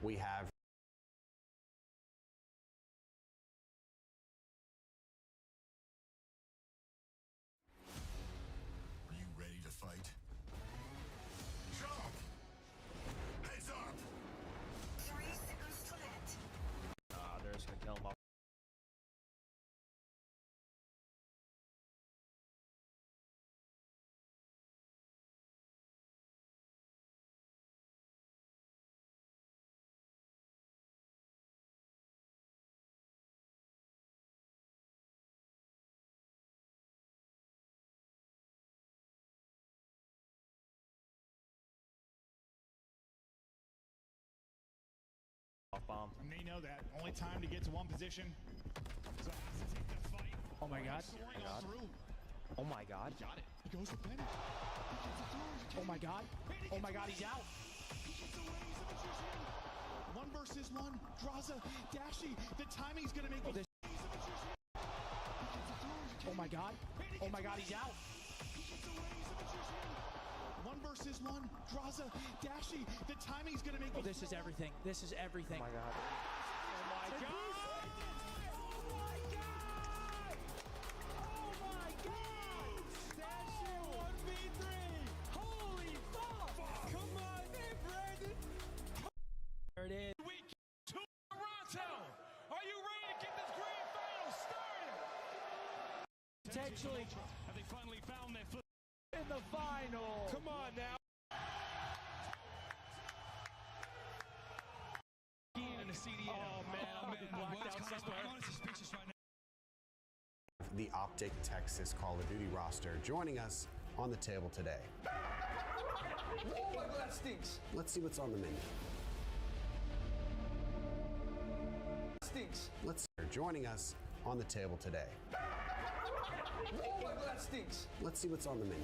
we have Are you ready to fight? Jump! Heads up! 3 seconds to lit. They're just gonna kill him off. Bomb. And they know that. Only time to get to one position. So has to take the fight. Oh my God. Soaring on through. Oh my God. He got it. He goes to planet. He gets it through. Are you Oh my kidding me? God. And he Oh my gets God, away. he's out. He gets away. He's a magician. 1 versus 1. Graza, Dashy. The timing's gonna make me. He's a magician. He gets it through. Are you Oh my kidding me? God. And he Oh my gets God, away. he's out. He gets away. He's a magician. 1 versus 1. Graza, Dashy. The timing's gonna make me. This is everything. This is everything. Oh my God. Oh my God. Dashy 1v3. Holy fuck. Come on in, Brandon. There it is. We potentially. Have they finally found their foot in the final? Come on now. Oh man, I'm getting blacked out somewhere. The Optic Texas Call of Duty roster joining us on the table today. Oh my god, that stinks. Let's see what's on the menu. Stinks. Joining us on the table today. Oh my god, that stinks. Let's see what's on the menu.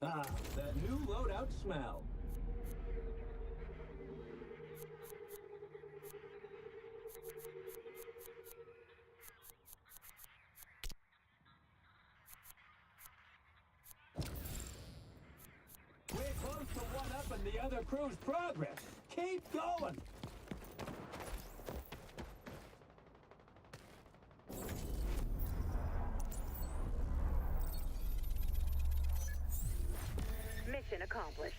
Ah, that new loadout smell. We're close to one up in the other crew's progress. Keep going. Mission accomplished.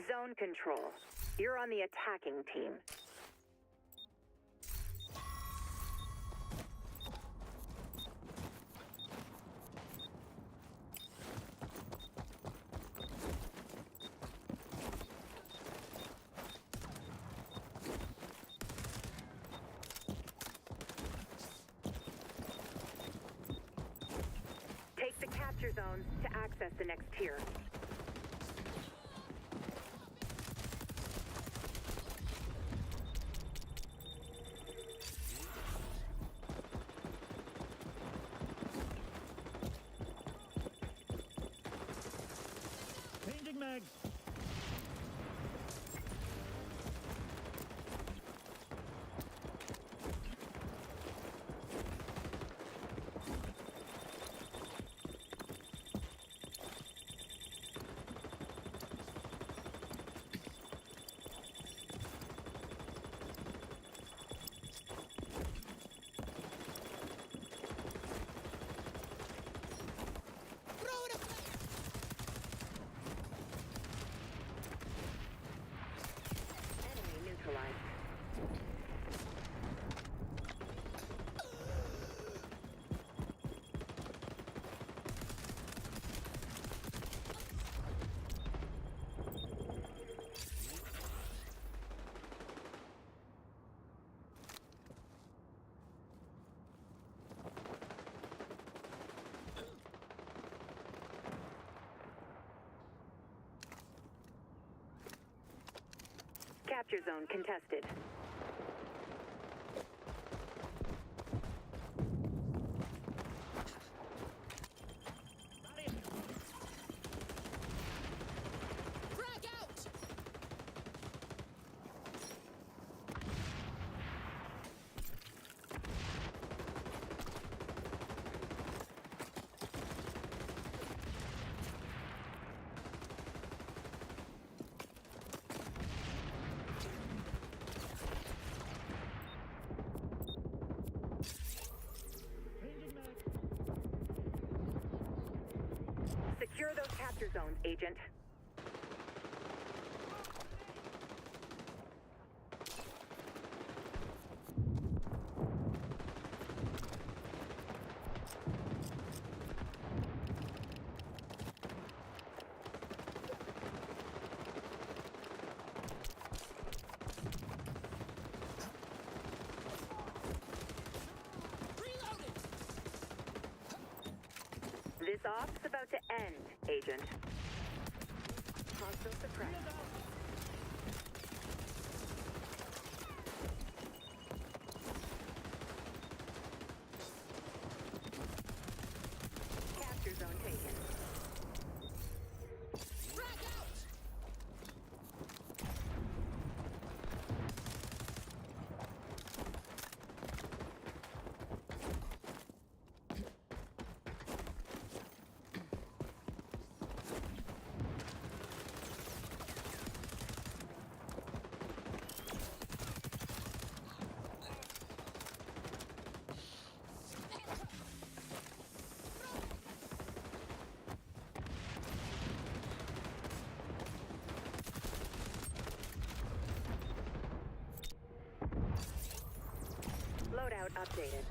Zone control. You're on the attacking team. Take the capture zones to access the next tier. Changing mags. Enemy neutralized. Capture zone contested. Frag out! Secure those capture zones, Agent. This off's about to end, Agent. Hostile suppressed. Capture zone taken. Loadout updated.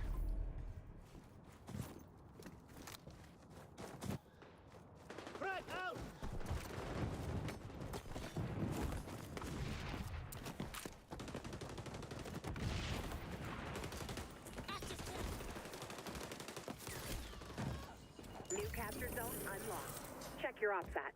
Frag out! New capture zone unlocked. Check your OPSAT.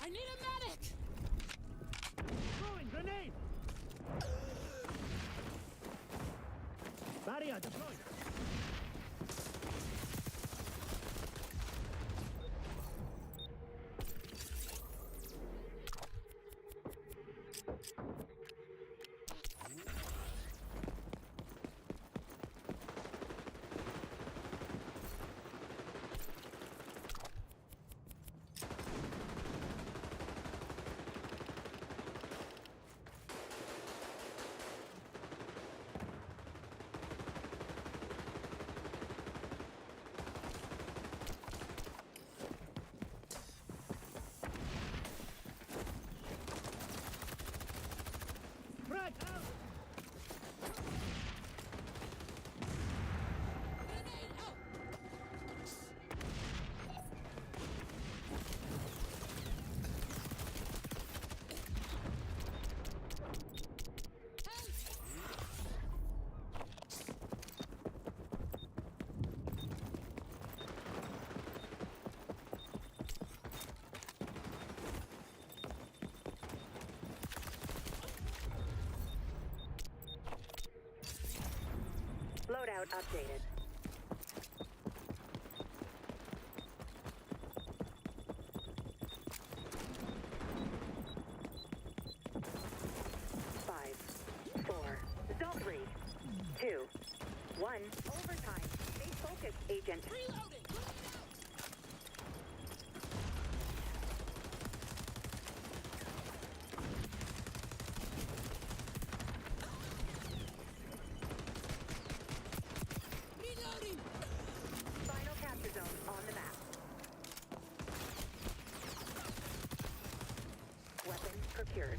I need a medic! Throwing grenade! Barrier deployed. Frag out! Loadout updated. Five, 4, zone 3, 2, 1, overtime. Stay focused, Agent. Reloading! Reloading! Final capture zone on the map. Weapon procured.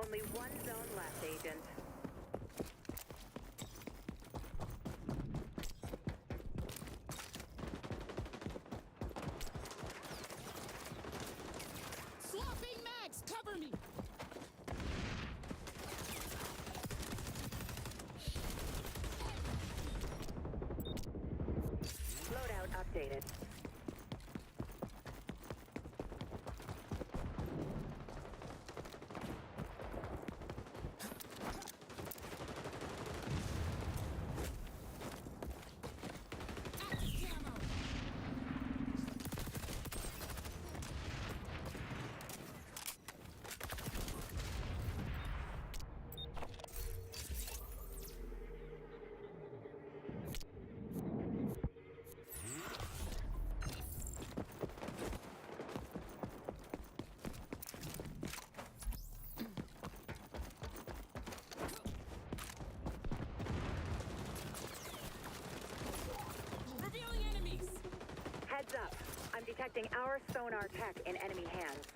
Only one zone left, Agent. Swapping mags, cover me. Loadout updated. Revealing enemies. Heads up. I'm detecting our sonar tech in enemy hands.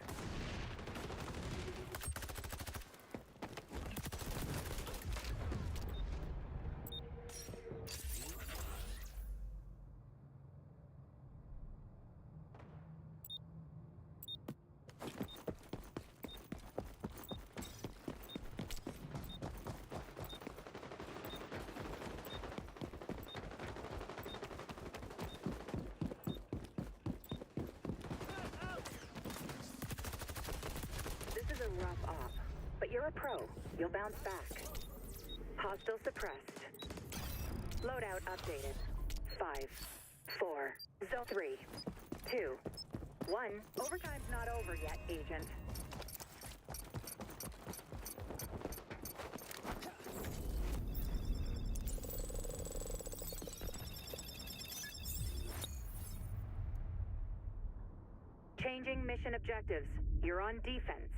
This is a rough op, but you're a pro. You'll bounce back. Hostile suppressed. Loadout updated. 5, 4, Zone 3, 2, 1. Overtime's not over yet, Agent. Changing mission objectives. You're on defense.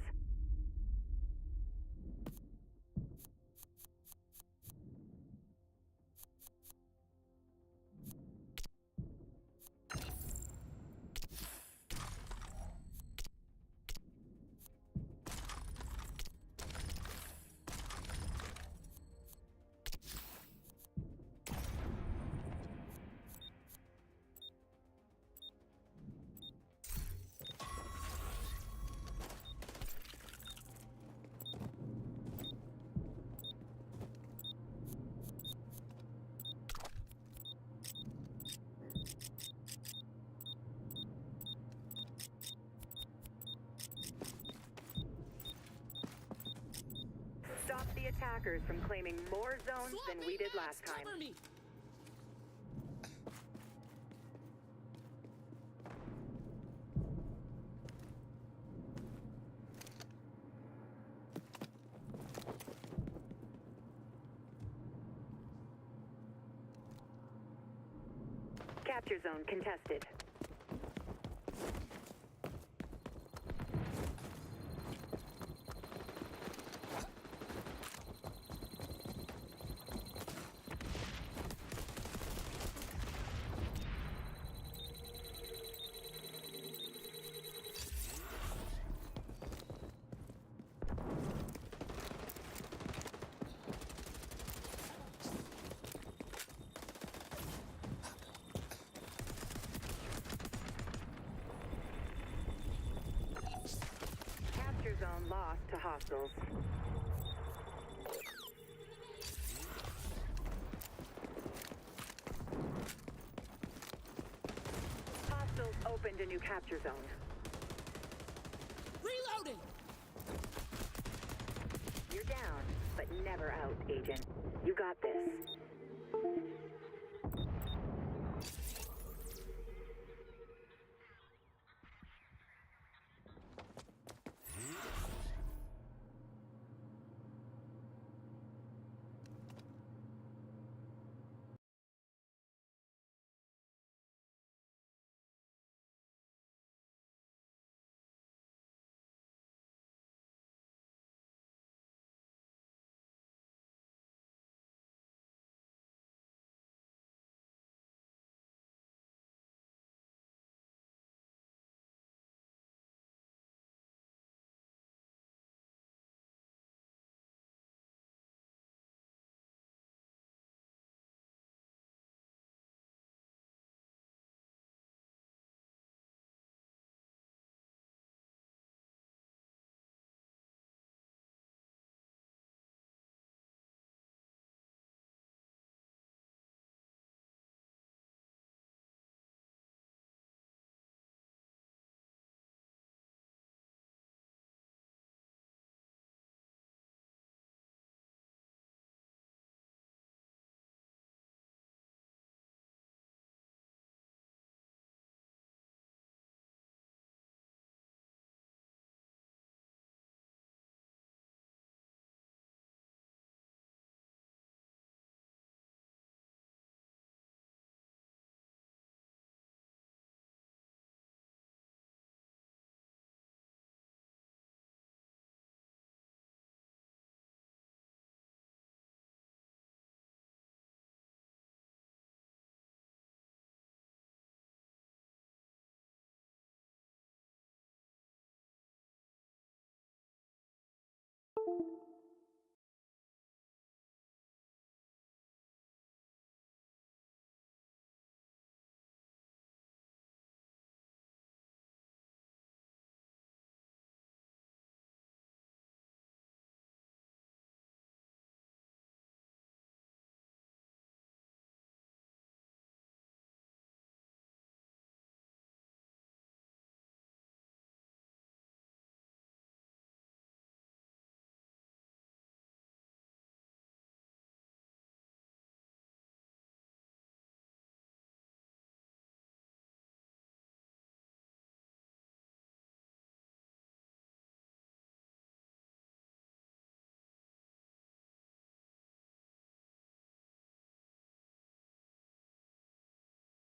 Stop the attackers from claiming more zones than we did last time. Cover me. Capture zone contested. Capture zone lost to hostiles. Hostiles opened a new capture zone. Reloading. You're down, but never out, Agent. You got this.